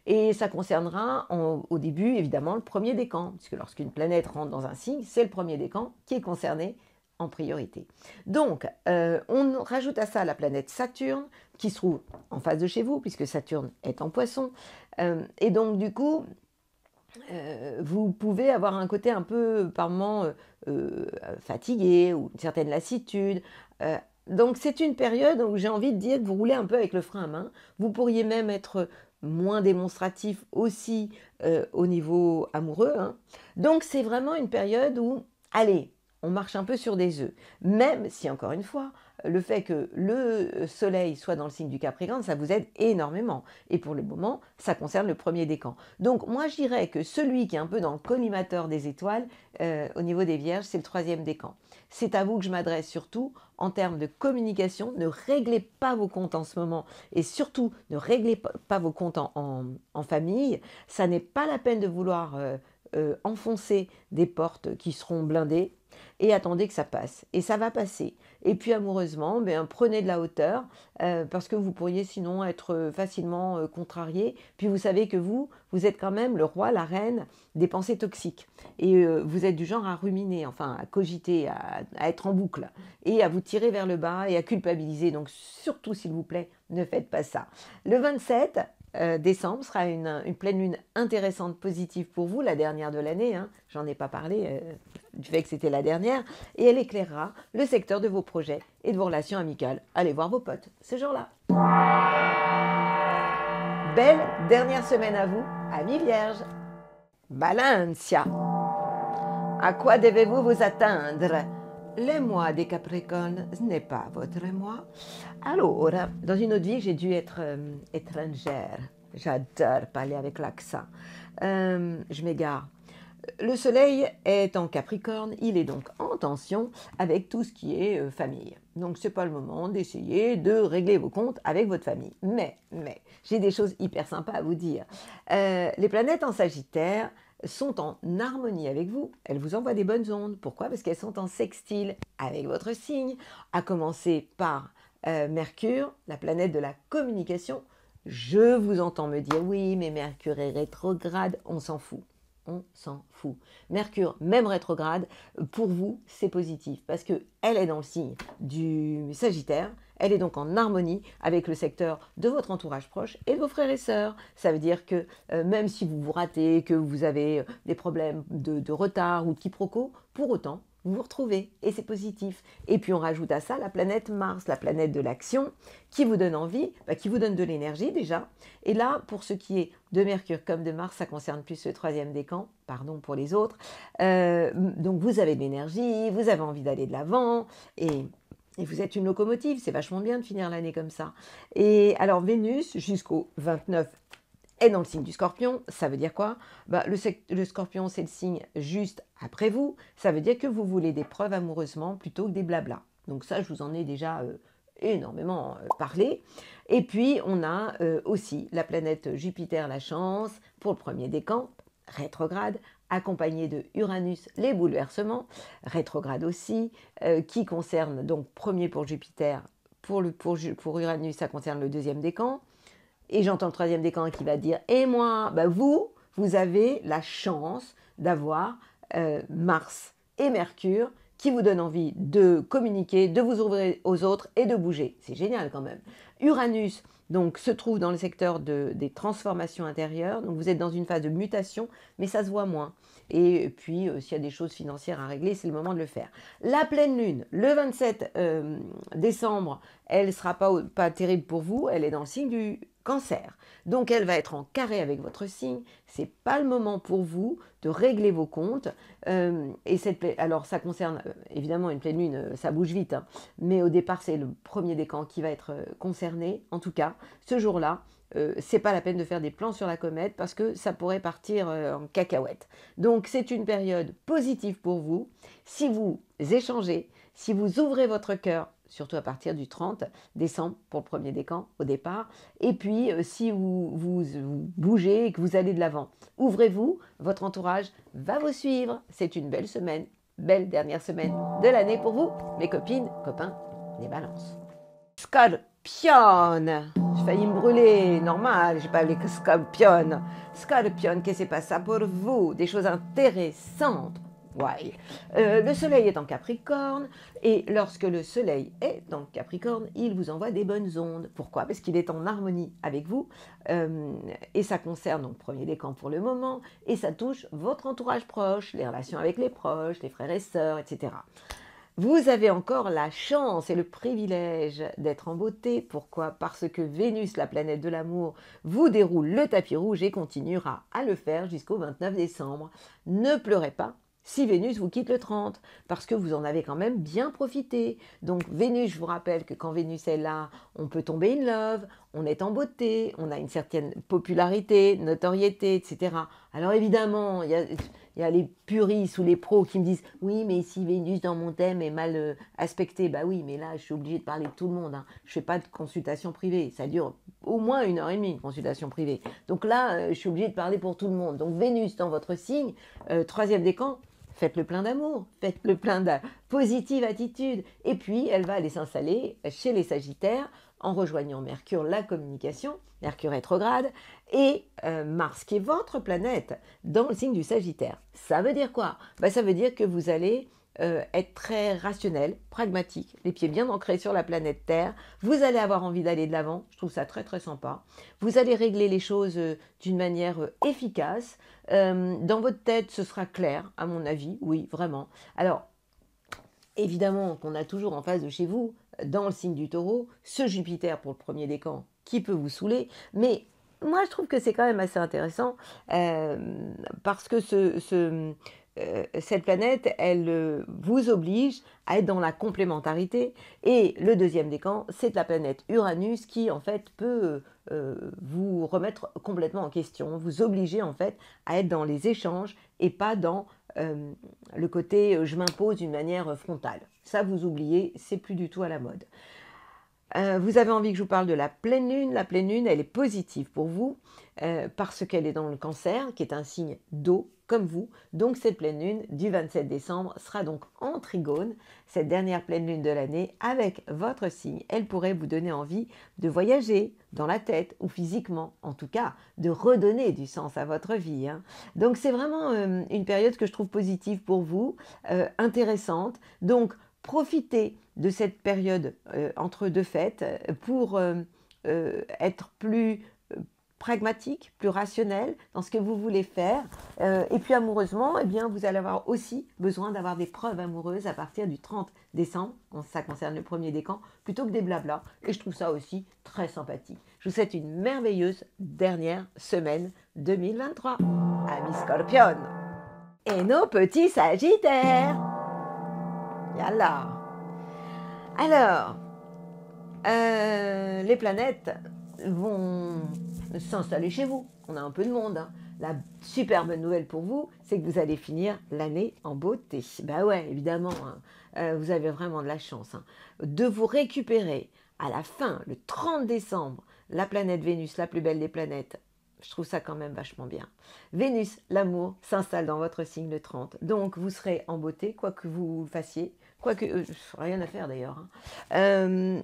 Et ça concernera au début, évidemment, le premier décan, puisque lorsqu'une planète rentre dans un signe, c'est le premier décan qui est concerné en priorité. Donc, on rajoute à ça la planète Saturne, qui se trouve en face de chez vous, puisque Saturne est en Poisson. Et donc, du coup, vous pouvez avoir un côté un peu, par moment, fatigué, ou une certaine lassitude. Donc, c'est une période où j'ai envie de dire que vous roulez un peu avec le frein à main. Vous pourriez même être moins démonstratif aussi au niveau amoureux, hein. Donc c'est vraiment une période où, allez, on marche un peu sur des œufs. Même si, encore une fois, le fait que le soleil soit dans le signe du Capricorne, ça vous aide énormément. Et pour le moment, ça concerne le premier décan. Donc moi, je dirais que celui qui est un peu dans le collimateur des étoiles, au niveau des Vierges, c'est le troisième décan. C'est à vous que je m'adresse surtout en termes de communication. Ne réglez pas vos comptes en ce moment et surtout ne réglez pas vos comptes en famille. Ça n'est pas la peine de vouloir enfoncer des portes qui seront blindées. Et attendez que ça passe. Et ça va passer. Et puis amoureusement, prenez de la hauteur parce que vous pourriez sinon être facilement contrarié. Puis vous savez que vous êtes quand même le roi, la reine des pensées toxiques. Et vous êtes du genre à ruminer, enfin à cogiter, à être en boucle et à vous tirer vers le bas et à culpabiliser. Donc surtout, s'il vous plaît, ne faites pas ça. Le 27 décembre sera une pleine lune intéressante, positive pour vous, la dernière de l'année, hein. J'en ai pas parlé du fait que c'était la dernière, et elle éclairera le secteur de vos projets et de vos relations amicales. Allez voir vos potes ce jour-là. Belle dernière semaine à vous, amis vierges. Balancia. À quoi devez-vous vous attendre? Le mois des Capricornes, ce n'est pas votre mois. Alors, dans une autre vie, j'ai dû être étrangère. J'adore parler avec l'accent. Je m'égare. Le soleil est en Capricorne, il est donc en tension avec tout ce qui est famille. Donc ce n'est pas le moment d'essayer de régler vos comptes avec votre famille. Mais, j'ai des choses hyper sympas à vous dire. Les planètes en Sagittaire sont en harmonie avec vous, elles vous envoient des bonnes ondes. Pourquoi? Parce qu'elles sont en sextile avec votre signe, à commencer par Mercure, la planète de la communication. Je vous entends me dire, oui, mais Mercure est rétrograde, on s'en fout. On s'en fout. Mercure, même rétrograde, pour vous, c'est positif parce qu'elle est dans le signe du Sagittaire. Elle est donc en harmonie avec le secteur de votre entourage proche et de vos frères et sœurs. Ça veut dire que même si vous vous ratez, que vous avez des problèmes de retard ou de quiproquo, pour autant, vous vous retrouvez et c'est positif. Et puis on rajoute à ça la planète Mars, la planète de l'action, qui vous donne envie, qui vous donne de l'énergie déjà. Et là, pour ce qui est de Mercure comme de Mars, ça concerne plus le troisième décan, pardon pour les autres. Donc vous avez de l'énergie, vous avez envie d'aller de l'avant et vous êtes une locomotive, c'est vachement bien de finir l'année comme ça. Et alors Vénus, jusqu'au 29, est dans le signe du Scorpion. Ça veut dire quoi? Le Scorpion, c'est le signe juste après vous. Ça veut dire que vous voulez des preuves amoureusement plutôt que des blablas. Donc ça, je vous en ai déjà énormément parlé. Et puis, on a aussi la planète Jupiter, la chance, pour le premier décan, rétrograde, accompagné de Uranus, les bouleversements, rétrograde aussi, qui concerne, donc premier pour Jupiter, pour Uranus, ça concerne le deuxième décan. Et j'entends le troisième décan qui va dire « Et moi ?» vous avez la chance d'avoir Mars et Mercure qui vous donne envie de communiquer, de vous ouvrir aux autres et de bouger. C'est génial quand même. Uranus, donc, se trouve dans le secteur des transformations intérieures. Donc, vous êtes dans une phase de mutation, mais ça se voit moins. Et puis, s'il y a des choses financières à régler, c'est le moment de le faire. La pleine lune, le 27 décembre, elle ne sera pas terrible pour vous. Elle est dans le signe du Cancer. Donc, elle va être en carré avec votre signe. Ce n'est pas le moment pour vous de régler vos comptes. Alors, ça concerne évidemment une pleine lune, ça bouge vite. Hein, mais au départ, c'est le premier décan qui va être concerné. En tout cas, ce jour-là, c'est pas la peine de faire des plans sur la comète parce que ça pourrait partir en cacahuète. Donc, c'est une période positive pour vous. Si vous échangez, si vous ouvrez votre cœur, surtout à partir du 30 décembre pour le premier décan au départ. Et puis, si vous bougez et que vous allez de l'avant, ouvrez-vous, votre entourage va vous suivre. C'est une belle semaine, belle dernière semaine de l'année pour vous, mes copines, copains, les balances. Scorpion, j'ai failli me brûler, normal, j'ai pas les scorpions. Scorpion, qu'est-ce qui se passe pour vous? Des choses intéressantes. Ouais. Le soleil est en Capricorne et lorsque le soleil est en Capricorne, il vous envoie des bonnes ondes. Pourquoi? Parce qu'il est en harmonie avec vous et ça concerne donc premier décan pour le moment et ça touche votre entourage proche, les relations avec les proches, les frères et sœurs, etc. Vous avez encore la chance et le privilège d'être en beauté. Pourquoi? Parce que Vénus, la planète de l'amour, vous déroule le tapis rouge et continuera à le faire jusqu'au 29 décembre. Ne pleurez pas si Vénus vous quitte le 30, parce que vous en avez quand même bien profité. Donc Vénus, je vous rappelle que quand Vénus est là, on peut tomber in love, on est en beauté, on a une certaine popularité, notoriété, etc. Alors évidemment, il y a les puristes ou les pros qui me disent « Oui, mais si Vénus dans mon thème est mal aspectée, bah oui, mais là, je suis obligée de parler de tout le monde. Hein. Je ne fais pas de consultation privée. Ça dure au moins 1h30, une consultation privée. Donc là, je suis obligée de parler pour tout le monde. Donc Vénus dans votre signe, troisième décan, faites le plein d'amour, faites le plein de positive attitude. Et puis, elle va aller s'installer chez les Sagittaires en rejoignant Mercure, la communication, Mercure rétrograde, et Mars, qui est votre planète, dans le signe du Sagittaire. Ça veut dire quoi? Ça veut dire que vous allez être très rationnel, pragmatique, les pieds bien ancrés sur la planète Terre. Vous allez avoir envie d'aller de l'avant, je trouve ça très très sympa. Vous allez régler les choses d'une manière efficace. Dans votre tête, ce sera clair, à mon avis, oui, vraiment. Alors, évidemment qu'on a toujours en face de chez vous, dans le signe du Taureau, ce Jupiter pour le premier décan qui peut vous saouler, mais moi je trouve que c'est quand même assez intéressant parce que cette planète, elle vous oblige à être dans la complémentarité. Et le deuxième décan, c'est la planète Uranus qui, en fait, peut vous remettre complètement en question, vous obliger, en fait, à être dans les échanges et pas dans le côté je m'impose d'une manière frontale. Ça, vous oubliez, c'est plus du tout à la mode. Vous avez envie que je vous parle de la pleine lune. La pleine lune, elle est positive pour vous parce qu'elle est dans le Cancer, qui est un signe d'eau, comme vous. Donc cette pleine lune du 27 décembre sera donc en trigone, cette dernière pleine lune de l'année, avec votre signe. Elle pourrait vous donner envie de voyager dans la tête ou physiquement, en tout cas, de redonner du sens à votre vie. Hein. Donc c'est vraiment une période que je trouve positive pour vous, intéressante. Donc profitez de cette période entre deux fêtes pour être plus pragmatique, plus rationnel dans ce que vous voulez faire. Et puis amoureusement, eh bien, vous allez avoir aussi besoin d'avoir des preuves amoureuses à partir du 30 décembre, ça concerne le premier décan, plutôt que des blablas. Et je trouve ça aussi très sympathique. Je vous souhaite une merveilleuse dernière semaine 2023. Amis Scorpion et nos petits Sagittaires. Yallah. Alors, les planètes vont s'installer chez vous. On a un peu de monde. Hein. La super bonne nouvelle pour vous, c'est que vous allez finir l'année en beauté. Ben ouais, évidemment, hein. Vous avez vraiment de la chance hein, de vous récupérer à la fin, le 30 décembre, la planète Vénus, la plus belle des planètes. Je trouve ça quand même vachement bien. Vénus, l'amour, s'installe dans votre signe le 30. Donc, vous serez en beauté, quoi que vous fassiez. Quoique, rien à faire d'ailleurs. Hein.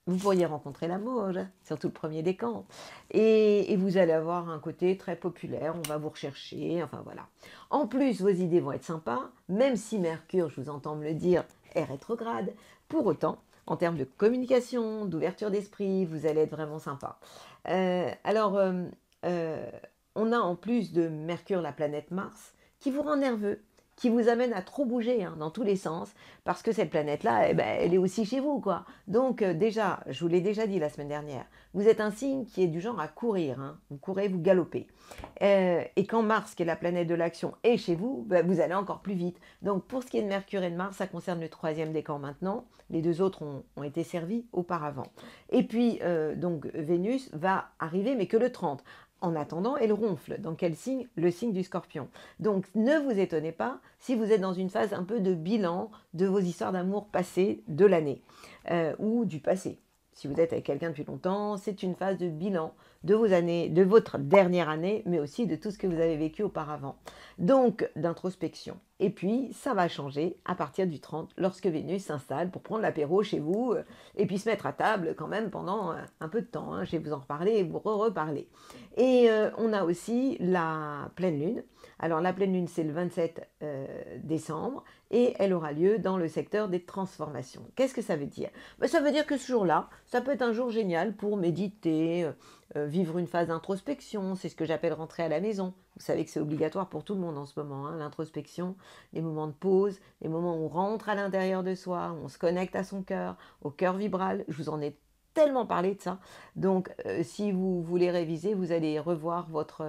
Vous pourriez rencontrer l'amour, surtout le premier décan. Et vous allez avoir un côté très populaire, on va vous rechercher, enfin voilà. En plus, vos idées vont être sympas, même si Mercure, je vous entends me le dire, est rétrograde. Pour autant, en termes de communication, d'ouverture d'esprit, vous allez être vraiment sympa. Alors, euh, on a en plus de Mercure la planète Mars qui vous rend nerveux, qui vous amène à trop bouger dans tous les sens, parce que cette planète-là, eh ben, elle est aussi chez vous, quoi. Donc déjà, je vous l'ai déjà dit la semaine dernière, vous êtes un signe qui est du genre à courir, vous courez, vous galopez. Et quand Mars, qui est la planète de l'action, est chez vous, ben, vous allez encore plus vite. Donc pour ce qui est de Mercure et de Mars, ça concerne le troisième décan maintenant, les deux autres ont été servis auparavant. Et puis, donc Vénus va arriver, mais que le 30. En attendant, elle ronfle. Dans quel signe? Le signe du Scorpion. Donc ne vous étonnez pas si vous êtes dans une phase un peu de bilan de vos histoires d'amour passées de l'année ou du passé. Si vous êtes avec quelqu'un depuis longtemps, c'est une phase de bilan de vos années, de votre dernière année, mais aussi de tout ce que vous avez vécu auparavant. Donc d'introspection. Et puis ça va changer à partir du 30 lorsque Vénus s'installe pour prendre l'apéro chez vous et puis se mettre à table quand même pendant un peu de temps. Je vais vous en reparler et vous reparler. Et on a aussi la pleine lune. Alors la pleine lune, c'est le 27 décembre et elle aura lieu dans le secteur des transformations. Qu'est-ce que ça veut dire? Ça veut dire que ce jour-là, ça peut être un jour génial pour méditer, vivre une phase d'introspection. C'est ce que j'appelle rentrer à la maison. Vous savez que c'est obligatoire pour tout le monde en ce moment, l'introspection, les moments de pause, les moments où on rentre à l'intérieur de soi, où on se connecte à son cœur, au cœur vibral. Je vous en ai tellement parlé de ça. Donc, si vous voulez réviser, vous allez revoir votre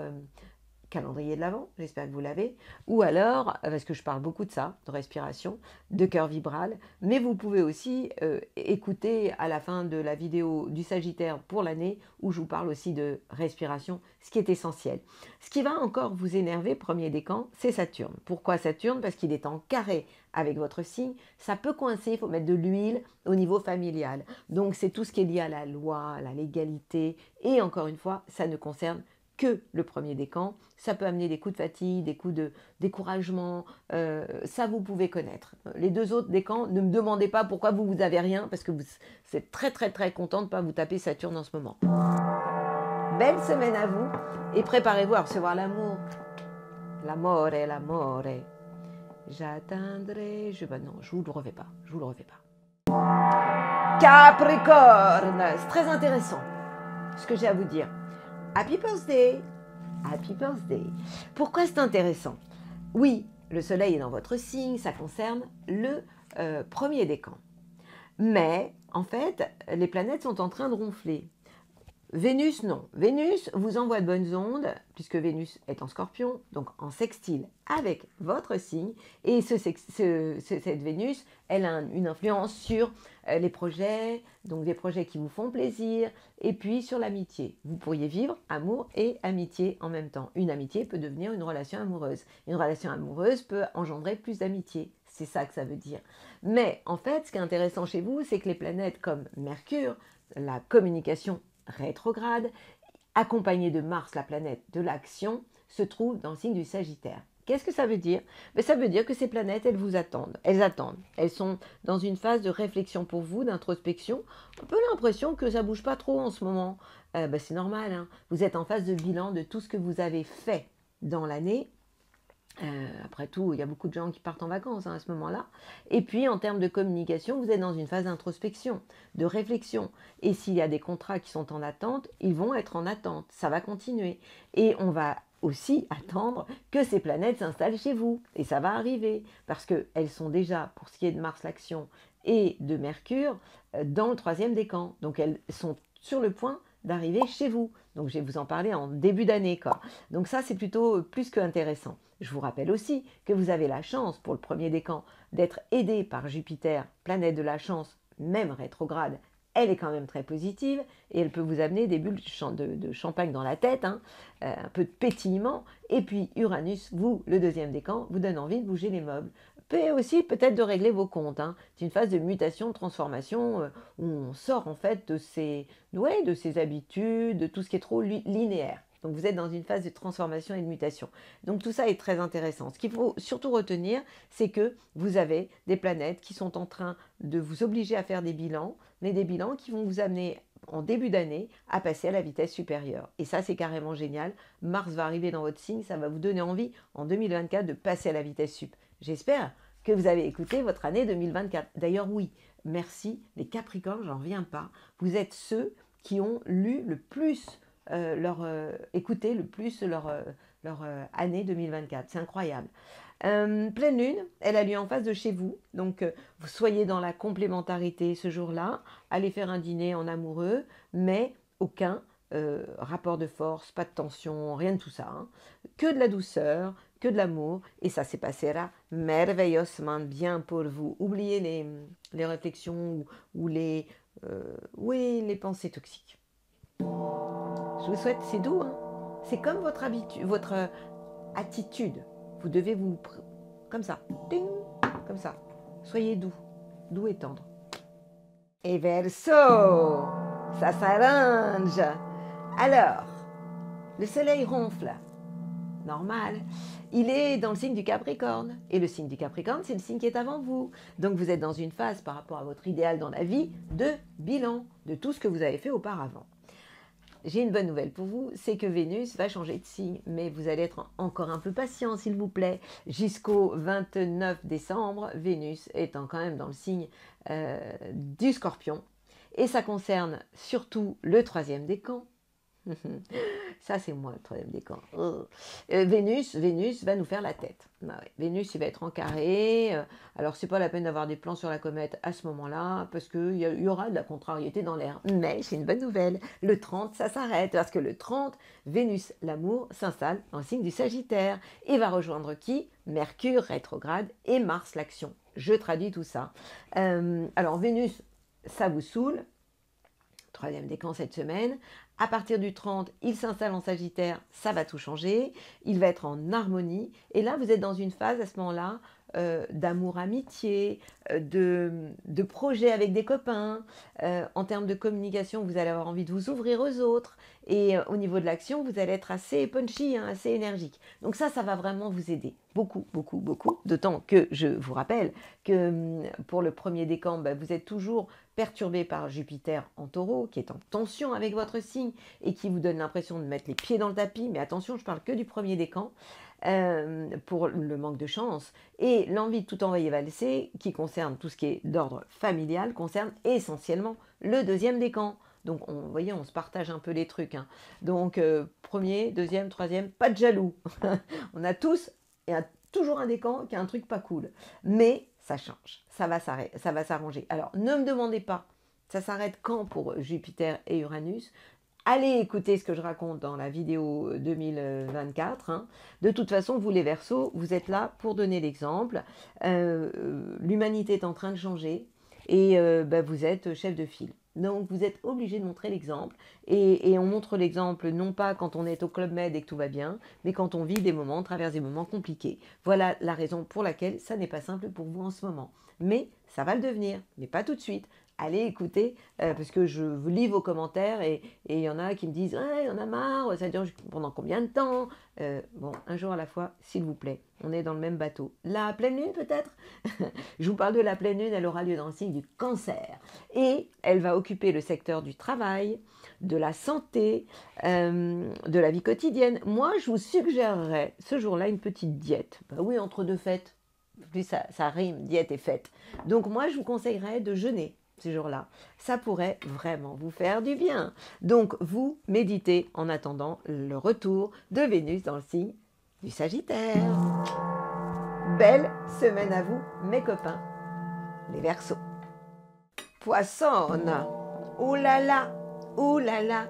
calendrier de l'Avent, j'espère que vous l'avez, ou alors, parce que je parle beaucoup de ça, de respiration, de cœur vibral, mais vous pouvez aussi écouter à la fin de la vidéo du Sagittaire pour l'année, où je vous parle aussi de respiration, ce qui est essentiel. Ce qui va encore vous énerver, premier décan, c'est Saturne. Pourquoi Saturne? Parce qu'il est en carré avec votre signe, ça peut coincer, il faut mettre de l'huile au niveau familial. Donc c'est tout ce qui est lié à la loi, à la légalité, et encore une fois, ça ne concerne que le premier décan. Ça peut amener des coups de fatigue, des coups de découragement, ça vous pouvez connaître. Les deux autres décans, ne me demandez pas pourquoi vous n'avez rien, parce que vous êtes très très très content de ne pas vous taper Saturne en ce moment. Belle semaine à vous, et préparez-vous à recevoir l'amour. L'amore, l'amore. J'atteindrai... non, je vous le refais pas, je vous le refais pas. Capricorne, c'est très intéressant ce que j'ai à vous dire. Happy birthday! Happy birthday! Pourquoi c'est intéressant? Oui, le soleil est dans votre signe, ça concerne le premier décan. Mais, en fait, les planètes sont en train de ronfler. Vénus, non. Vénus vous envoie de bonnes ondes, puisque Vénus est en Scorpion, donc en sextile avec votre signe. Et cette Vénus, elle a une influence sur les projets, donc des projets qui vous font plaisir, et puis sur l'amitié. Vous pourriez vivre amour et amitié en même temps. Une amitié peut devenir une relation amoureuse. Une relation amoureuse peut engendrer plus d'amitié. C'est ça que ça veut dire. Mais en fait, ce qui est intéressant chez vous, c'est que les planètes comme Mercure, la communication rétrograde, accompagnée de Mars, la planète de l'action, se trouve dans le signe du Sagittaire. Qu'est-ce que ça veut dire? Ça veut dire que ces planètes, elles vous attendent. Elles attendent. Elles sont dans une phase de réflexion pour vous, d'introspection. Un peu l'impression que ça bouge pas trop en ce moment. C'est normal. Vous êtes en phase de bilan de tout ce que vous avez fait dans l'année. Après tout, il y a beaucoup de gens qui partent en vacances à ce moment-là. Et puis, en termes de communication, vous êtes dans une phase d'introspection, de réflexion. Et s'il y a des contrats qui sont en attente, ils vont être en attente. Ça va continuer. Et on va aussi attendre que ces planètes s'installent chez vous. Et ça va arriver. Parce qu'elles sont déjà, pour ce qui est de Mars, l'action, et de Mercure, dans le troisième décan. Donc, elles sont sur le point d'arriver chez vous. Donc, je vais vous en parler en début d'année, quoi. Donc, ça, c'est plutôt plus qu'intéressant. Je vous rappelle aussi que vous avez la chance, pour le premier décan, d'être aidé par Jupiter, planète de la chance, même rétrograde. Elle est quand même très positive et elle peut vous amener des bulles de champagne dans la tête, un peu de pétillement. Et puis Uranus, vous, le deuxième décan, vous donne envie de bouger les meubles. Et aussi peut-être de régler vos comptes. C'est une phase de mutation, de transformation, où on sort en fait de ses habitudes, de tout ce qui est trop linéaire. Donc vous êtes dans une phase de transformation et de mutation. Donc tout ça est très intéressant. Ce qu'il faut surtout retenir, c'est que vous avez des planètes qui sont en train de vous obliger à faire des bilans, mais des bilans qui vont vous amener en début d'année à passer à la vitesse supérieure. Et ça, c'est carrément génial. Mars va arriver dans votre signe, ça va vous donner envie en 2024 de passer à la vitesse sup. J'espère que vous avez écouté votre année 2024. D'ailleurs, oui, merci, les Capricornes, j'en reviens pas. Vous êtes ceux qui ont lu le plus, écouté le plus leur année 2024. C'est incroyable. Pleine lune, elle a lieu en face de chez vous, donc vous soyez dans la complémentarité ce jour-là, allez faire un dîner en amoureux, mais aucun rapport de force, pas de tension, rien de tout ça, hein. Que de la douceur, que de l'amour, et ça se passera merveilleusement bien pour vous. Oubliez les réflexions ou oui, les pensées toxiques. Je vous souhaite, c'est doux, hein. C'est comme votre attitude. Vous devez vous... Comme ça. Ding, comme ça. Soyez doux. Doux et tendre. Et Verseau, ça s'arrange. Alors, le soleil ronfle. Normal. Il est dans le signe du Capricorne. Et le signe du Capricorne, c'est le signe qui est avant vous. Donc vous êtes dans une phase par rapport à votre idéal dans la vie de bilan de tout ce que vous avez fait auparavant. J'ai une bonne nouvelle pour vous, c'est que Vénus va changer de signe, mais vous allez être encore un peu patient s'il vous plaît. Jusqu'au 29 décembre, Vénus étant quand même dans le signe du Scorpion. Et ça concerne surtout le 3e décan. Ça, c'est moi, le 3e décan. Vénus va nous faire la tête. Bah ouais. Vénus, il va être en carré. Alors, c'est pas la peine d'avoir des plans sur la comète à ce moment-là, parce qu'il y aura de la contrariété dans l'air. Mais c'est une bonne nouvelle. Le 30, ça s'arrête, parce que le 30, Vénus, l'amour, s'installe dans le signe du Sagittaire. Et va rejoindre qui? Mercure, rétrograde, et Mars, l'action. Je traduis tout ça. Alors, Vénus, ça vous saoule. 3e décan cette semaine. À partir du 30, il s'installe en Sagittaire, ça va tout changer. Il va être en harmonie. Et là, vous êtes dans une phase à ce moment-là d'amour-amitié, de projet avec des copains. En termes de communication, vous allez avoir envie de vous ouvrir aux autres. Et au niveau de l'action, vous allez être assez punchy, hein, assez énergique. Donc ça va vraiment vous aider. Beaucoup, beaucoup, beaucoup. D'autant que je vous rappelle que pour le 1er décan, vous êtes toujours perturbé par Jupiter en Taureau, qui est en tension avec votre signe et qui vous donne l'impression de mettre les pieds dans le tapis. Mais attention, je parle que du 1er décan. Pour le manque de chance, et l'envie de tout envoyer valser, qui concerne tout ce qui est d'ordre familial, concerne essentiellement le 2e décan. Donc, vous voyez, on se partage un peu les trucs, hein. Donc, 1er, 2e, 3e, pas de jaloux. On a tous, il y a toujours un décan qui a un truc pas cool. Mais ça change, ça va s'arranger. Alors, ne me demandez pas, ça s'arrête quand pour Jupiter et Uranus? Allez écouter ce que je raconte dans la vidéo 2024. Hein. De toute façon, vous les Verseaux, vous êtes là pour donner l'exemple. L'humanité est en train de changer et vous êtes chef de file. Donc, vous êtes obligé de montrer l'exemple. Et on montre l'exemple non pas quand on est au Club Med et que tout va bien, mais quand on vit des moments, traverse des moments compliqués. Voilà la raison pour laquelle ça n'est pas simple pour vous en ce moment. Mais ça va le devenir, mais pas tout de suite. Allez écouter, parce que je vous lis vos commentaires et il y en a qui me disent « Ouais, on a marre, ça dure pendant combien de temps ?» Bon, un jour à la fois, s'il vous plaît, on est dans le même bateau. La pleine lune peut-être? Je vous parle de la pleine lune, elle aura lieu dans le signe du Cancer. Et elle va occuper le secteur du travail, de la santé, de la vie quotidienne. Moi, je vous suggérerais ce jour-là une petite diète. Bah oui, entre deux fêtes, plus ça rime, diète et fête. Donc moi, je vous conseillerais de jeûner ces jours-là. Ça pourrait vraiment vous faire du bien. Donc, vous méditez en attendant le retour de Vénus dans le signe du Sagittaire. Belle semaine à vous, mes copains, les Verseaux. Poissonne, ouh là là, ouh là là,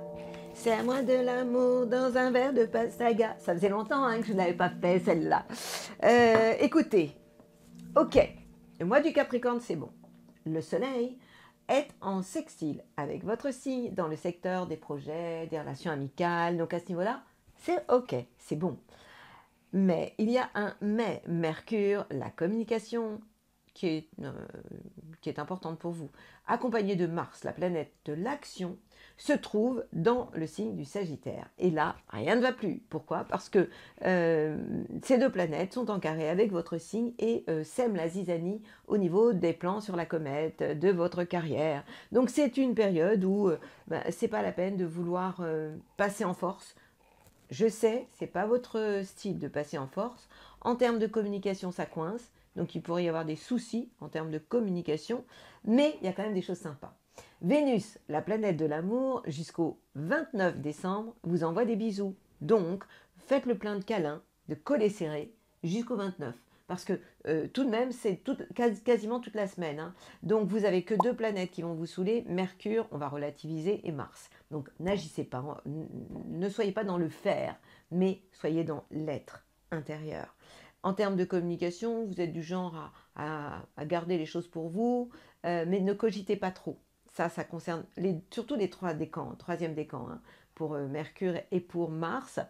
c'est à moi de l'amour dans un verre de pastaga. Ça faisait longtemps que je n'avais pas fait celle-là. Écoutez, ok, le mois du Capricorne, c'est bon. Le soleil est en sextile avec votre signe dans le secteur des projets, des relations amicales. Donc à ce niveau-là, c'est ok, c'est bon. Mais il y a un mais. Mercure, la communication, qui est importante pour vous, accompagnée de Mars, la planète de l'action, se trouve dans le signe du Sagittaire. Et là, rien ne va plus. Pourquoi? Parce que ces deux planètes sont en carré avec votre signe et sèment la zizanie au niveau des plans sur la comète, de votre carrière. Donc c'est une période où c'est pas la peine de vouloir passer en force. Je sais, c'est pas votre style de passer en force. En termes de communication, ça coince. Donc il pourrait y avoir des soucis en termes de communication, mais il y a quand même des choses sympas. Vénus, la planète de l'amour, jusqu'au 29 décembre, vous envoie des bisous. Donc, faites le plein de câlins, de collets serrés, jusqu'au 29. Parce que tout de même, c'est quasiment toute la semaine. Hein. Donc, vous n'avez que deux planètes qui vont vous saouler, Mercure, on va relativiser, et Mars. Donc, n'agissez pas, ne soyez pas dans le faire, mais soyez dans l'être intérieur. En termes de communication, vous êtes du genre à garder les choses pour vous, mais ne cogitez pas trop. Ça concerne surtout les troisième décan, hein, pour Mercure et pour Mars.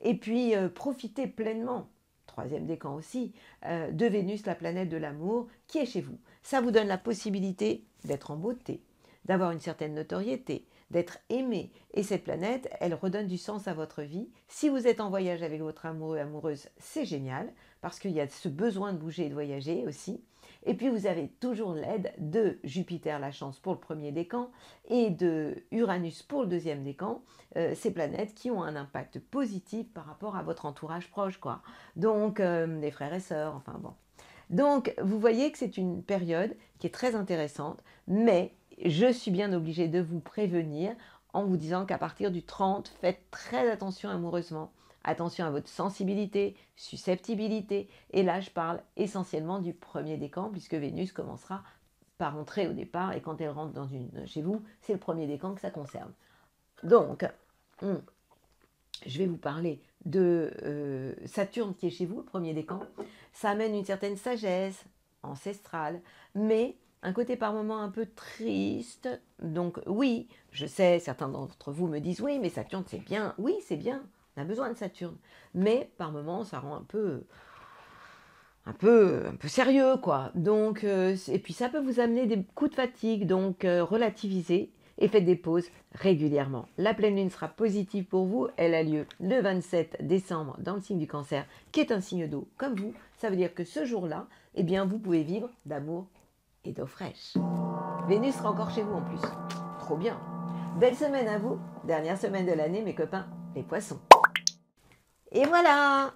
Et puis, profitez pleinement, troisième décan aussi, de Vénus, la planète de l'amour, qui est chez vous. Ça vous donne la possibilité d'être en beauté, d'avoir une certaine notoriété, d'être aimé. Et cette planète, elle redonne du sens à votre vie. Si vous êtes en voyage avec votre amoureux, amoureuse, c'est génial, parce qu'il y a ce besoin de bouger et de voyager aussi. Et puis vous avez toujours l'aide de Jupiter, la chance, pour le premier décan, et de Uranus pour le deuxième décan, ces planètes qui ont un impact positif par rapport à votre entourage proche, quoi. Donc, les frères et sœurs, enfin bon. Donc, vous voyez que c'est une période qui est très intéressante, mais je suis bien obligée de vous prévenir en vous disant qu'à partir du 30, faites très attention amoureusement. Attention à votre sensibilité, susceptibilité. Et là, je parle essentiellement du premier décan, puisque Vénus commencera par entrer au départ, et quand elle rentre chez vous, c'est le premier décan que ça concerne. Donc, je vais vous parler de Saturne qui est chez vous, le premier décan. Ça amène une certaine sagesse ancestrale, mais un côté par moments un peu triste. Donc oui, je sais, certains d'entre vous me disent, oui, mais Saturne c'est bien. Oui, c'est bien, on a besoin de Saturne. Mais par moments, ça rend un peu sérieux, quoi. Donc, et puis ça peut vous amener des coups de fatigue, donc relativisez et faites des pauses régulièrement. La pleine lune sera positive pour vous, elle a lieu le 27 décembre dans le signe du Cancer, qui est un signe d'eau comme vous. Ça veut dire que ce jour-là, eh bien, vous pouvez vivre d'amour et d'eau fraîche. Vénus sera encore chez vous en plus. Trop bien. Belle semaine à vous, dernière semaine de l'année, mes copains, les poissons. Et voilà,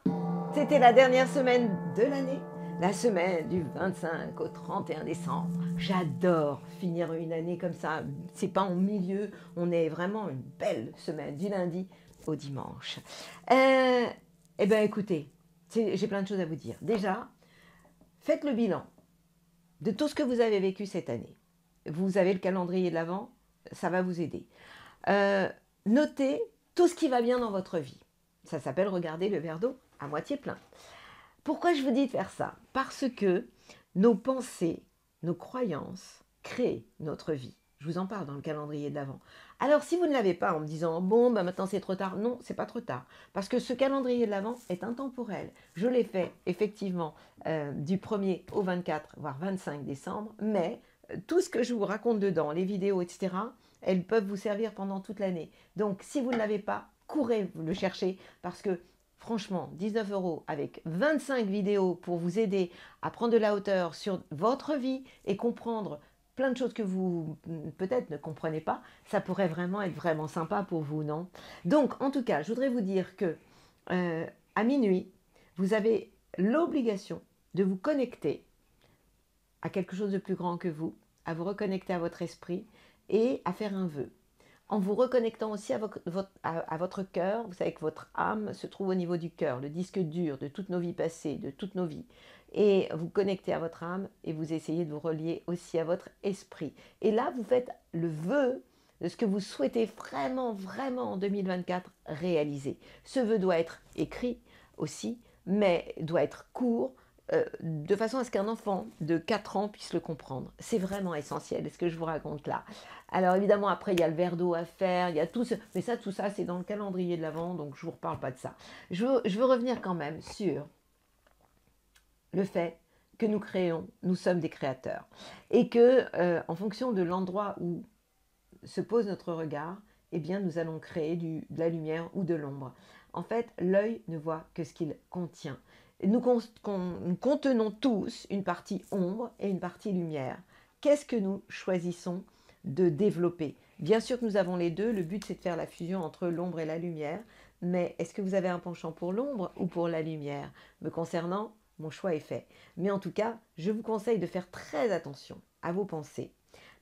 c'était la dernière semaine de l'année, la semaine du 25 au 31 décembre. J'adore finir une année comme ça, c'est pas en milieu, on est vraiment une belle semaine, du lundi au dimanche. Eh bien écoutez, j'ai plein de choses à vous dire. Déjà, faites le bilan de tout ce que vous avez vécu cette année. Vous avez le calendrier de l'Avent, ça va vous aider. Notez tout ce qui va bien dans votre vie. Ça s'appelle regarder le verre d'eau à moitié plein. Pourquoi je vous dis de faire ça? Parce que nos pensées, nos croyances créent notre vie. Je vous en parle dans le calendrier de l'Avent. Alors si vous ne l'avez pas en me disant « bon, maintenant c'est trop tard », non, c'est pas trop tard. Parce que ce calendrier de l'Avent est intemporel. Je l'ai fait effectivement du 1er au 24, voire 25 décembre, mais tout ce que je vous raconte dedans, les vidéos, etc., elles peuvent vous servir pendant toute l'année. Donc si vous ne l'avez pas, courez vous le chercher parce que franchement, 19 € avec 25 vidéos pour vous aider à prendre de la hauteur sur votre vie et comprendre plein de choses que vous peut-être ne comprenez pas, ça pourrait vraiment être vraiment sympa pour vous, non? Donc, en tout cas, je voudrais vous dire que à minuit, vous avez l'obligation de vous connecter à quelque chose de plus grand que vous, à vous reconnecter à votre esprit et à faire un vœu. En vous reconnectant aussi à votre cœur, vous savez que votre âme se trouve au niveau du cœur, le disque dur de toutes nos vies passées, de toutes nos vies. Et vous connectez à votre âme et vous essayez de vous relier aussi à votre esprit. Et là, vous faites le vœu de ce que vous souhaitez vraiment, vraiment en 2024 réaliser. Ce vœu doit être écrit aussi, mais doit être court, de façon à ce qu'un enfant de 4 ans puisse le comprendre. C'est vraiment essentiel, ce que je vous raconte là. Alors évidemment, après, il y a le verre d'eau à faire, il y a tout ça, mais tout ça, c'est dans le calendrier de l'Avent, donc je ne vous reparle pas de ça. Je veux revenir quand même sur le fait que nous créons, nous sommes des créateurs. Et que, en fonction de l'endroit où se pose notre regard, eh bien, nous allons créer de la lumière ou de l'ombre. En fait, l'œil ne voit que ce qu'il contient. Nous contenons tous une partie ombre et une partie lumière. Qu'est-ce que nous choisissons de développer? Bien sûr que nous avons les deux, le but c'est de faire la fusion entre l'ombre et la lumière, mais est-ce que vous avez un penchant pour l'ombre ou pour la lumière? Me concernant, mon choix est fait. Mais en tout cas, je vous conseille de faire très attention à vos pensées.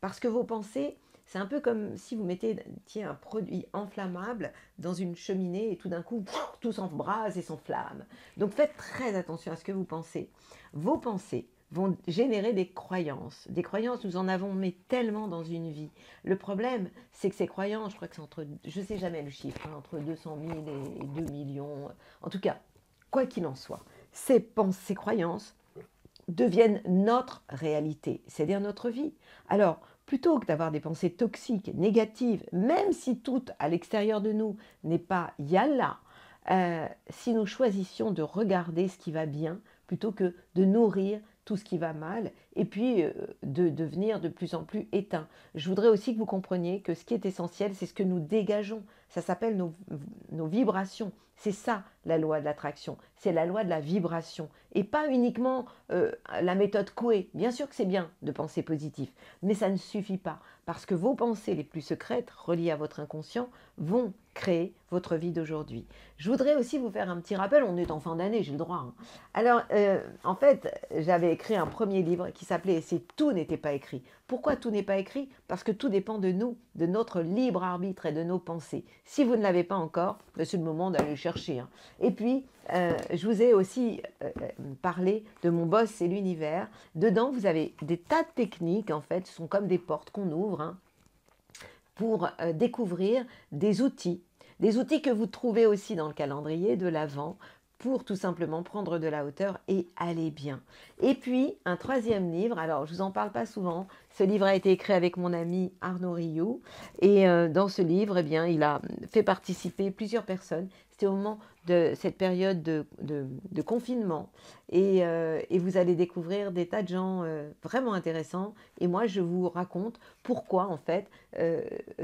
Parce que vos pensées, c'est un peu comme si vous mettez un produit inflammable dans une cheminée et tout d'un coup, tout s'embrase et s'enflamme. Donc faites très attention à ce que vous pensez. Vos pensées vont générer des croyances. Des croyances, nous en avons mais tellement dans une vie. Le problème, c'est que ces croyances, je crois que c'est entre, je ne sais jamais le chiffre, hein, entre 200 000 et 2 millions. En tout cas, quoi qu'il en soit, ces croyances deviennent notre réalité, c'est-à-dire notre vie. Alors, plutôt que d'avoir des pensées toxiques, négatives, même si tout à l'extérieur de nous n'est pas yalla, si nous choisissions de regarder ce qui va bien, plutôt que de nourrir tout ce qui va mal, et puis de devenir de plus en plus éteint. Je voudrais aussi que vous compreniez que ce qui est essentiel, c'est ce que nous dégageons. Ça s'appelle nos vibrations. C'est ça la loi de l'attraction, c'est la loi de la vibration. Et pas uniquement la méthode Coué. Bien sûr que c'est bien de penser positif, mais ça ne suffit pas. Parce que vos pensées les plus secrètes, reliées à votre inconscient, vont créer votre vie d'aujourd'hui. Je voudrais aussi vous faire un petit rappel, on est en fin d'année, j'ai le droit. Hein. Alors, en fait, j'avais écrit un premier livre qui s'appelait « Si tout n'était pas écrit ». Pourquoi tout n'est pas écrit? Parce que tout dépend de nous, de notre libre arbitre et de nos pensées. Si vous ne l'avez pas encore, c'est le moment d'aller le chercher. Hein. Et puis, je vous ai aussi parlé de mon boss, c'est l'univers. Dedans, vous avez des tas de techniques, en fait, ce sont comme des portes qu'on ouvre, hein, pour découvrir des outils que vous trouvez aussi dans le calendrier de l'Avent, pour tout simplement prendre de la hauteur et aller bien. Et puis, un troisième livre, alors je ne vous en parle pas souvent, ce livre a été écrit avec mon ami Arnaud Rioux, et dans ce livre, eh bien, il a fait participer plusieurs personnes. C'était au moment de cette période de confinement, et vous allez découvrir des tas de gens vraiment intéressants, et moi je vous raconte pourquoi en fait,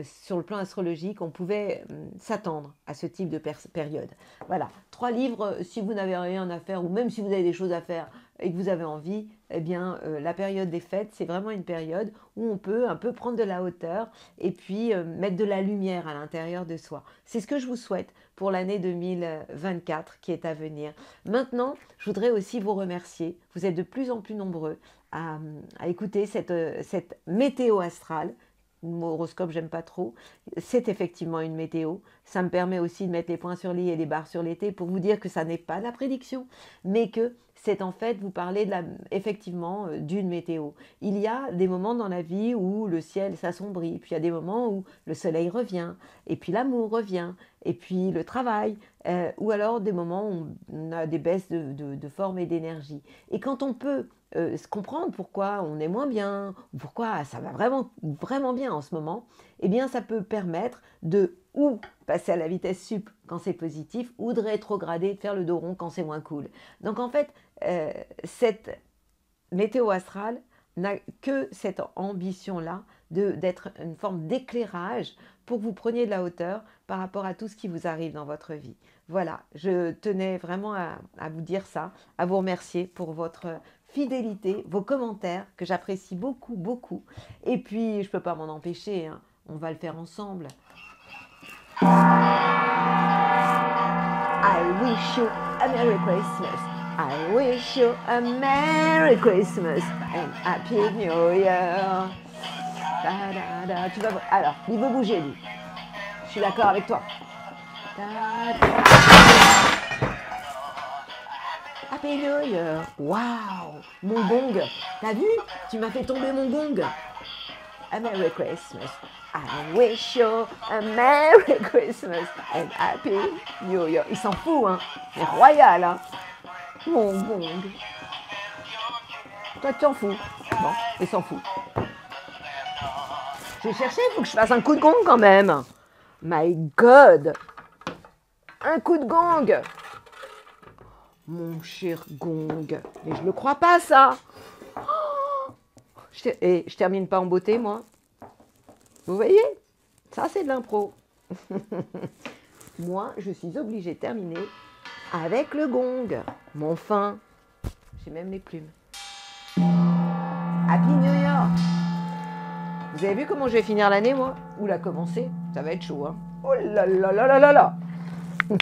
sur le plan astrologique, on pouvait s'attendre à ce type de période. Voilà, 3 livres, si vous n'avez rien à faire, ou même si vous avez des choses à faire et que vous avez envie, eh bien, la période des fêtes, c'est vraiment une période où on peut un peu prendre de la hauteur et puis mettre de la lumière à l'intérieur de soi. C'est ce que je vous souhaite pour l'année 2024 qui est à venir. Maintenant, je voudrais aussi vous remercier. Vous êtes de plus en plus nombreux à écouter cette météo astrale. Le mot horoscope, j'aime pas trop. C'est effectivement une météo. Ça me permet aussi de mettre les points sur les i et les barres sur les t pour vous dire que ça n'est pas la prédiction, mais que c'est en fait vous parler effectivement d'une météo. Il y a des moments dans la vie où le ciel s'assombrit, puis il y a des moments où le soleil revient, et puis l'amour revient, et puis le travail, ou alors des moments où on a des baisses de forme et d'énergie. Et quand on peut se comprendre pourquoi on est moins bien, ou pourquoi ça va vraiment, vraiment bien en ce moment, eh bien ça peut permettre de ou passer à la vitesse sup quand c'est positif, ou de rétrograder, de faire le dos rond quand c'est moins cool. Donc en fait, cette météo astrale n'a que cette ambition-là d'être une forme d'éclairage pour que vous preniez de la hauteur par rapport à tout ce qui vous arrive dans votre vie. Voilà, je tenais vraiment à vous dire ça, à vous remercier pour votre fidélité, vos commentaires que j'apprécie beaucoup, beaucoup. Et puis, je ne peux pas m'en empêcher, hein, on va le faire ensemble. I wish you a Merry Christmas. I wish you a Merry Christmas and Happy New Year. Da, da, da. Tu vas voir. Alors, il veut bouger, lui. Je suis d'accord avec toi. Da, da. Happy New Year. Waouh, mon gong. T'as vu? Tu m'as fait tomber mon gong. A Merry Christmas. I wish you a Merry Christmas and Happy New Year. Il s'en fout, hein. C'est royal, hein. Mon gong. Toi, tu t'en fous. Bon, il s'en fout. Je vais chercher, il faut que je fasse un coup de gong quand même. My God. Un coup de gong. mon cher gong. Mais je le crois pas, ça. Et je termine pas en beauté, moi. Vous voyez? Ça, c'est de l'impro. Moi, je suis obligée de terminer avec le gong. Mon fin. J'ai même les plumes. Happy New Year! Vous avez vu comment je vais finir l'année, moi? Ou la commencer? Ça va être chaud, hein? Oh là là là là là là! Je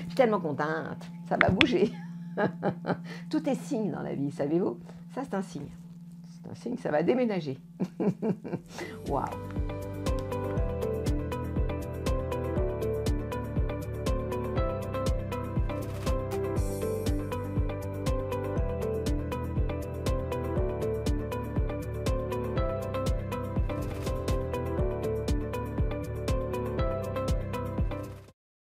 suis tellement contente. Ça va bouger. Tout est signe dans la vie, savez-vous? Ça, c'est un signe. C'est un signe, ça va déménager. Waouh!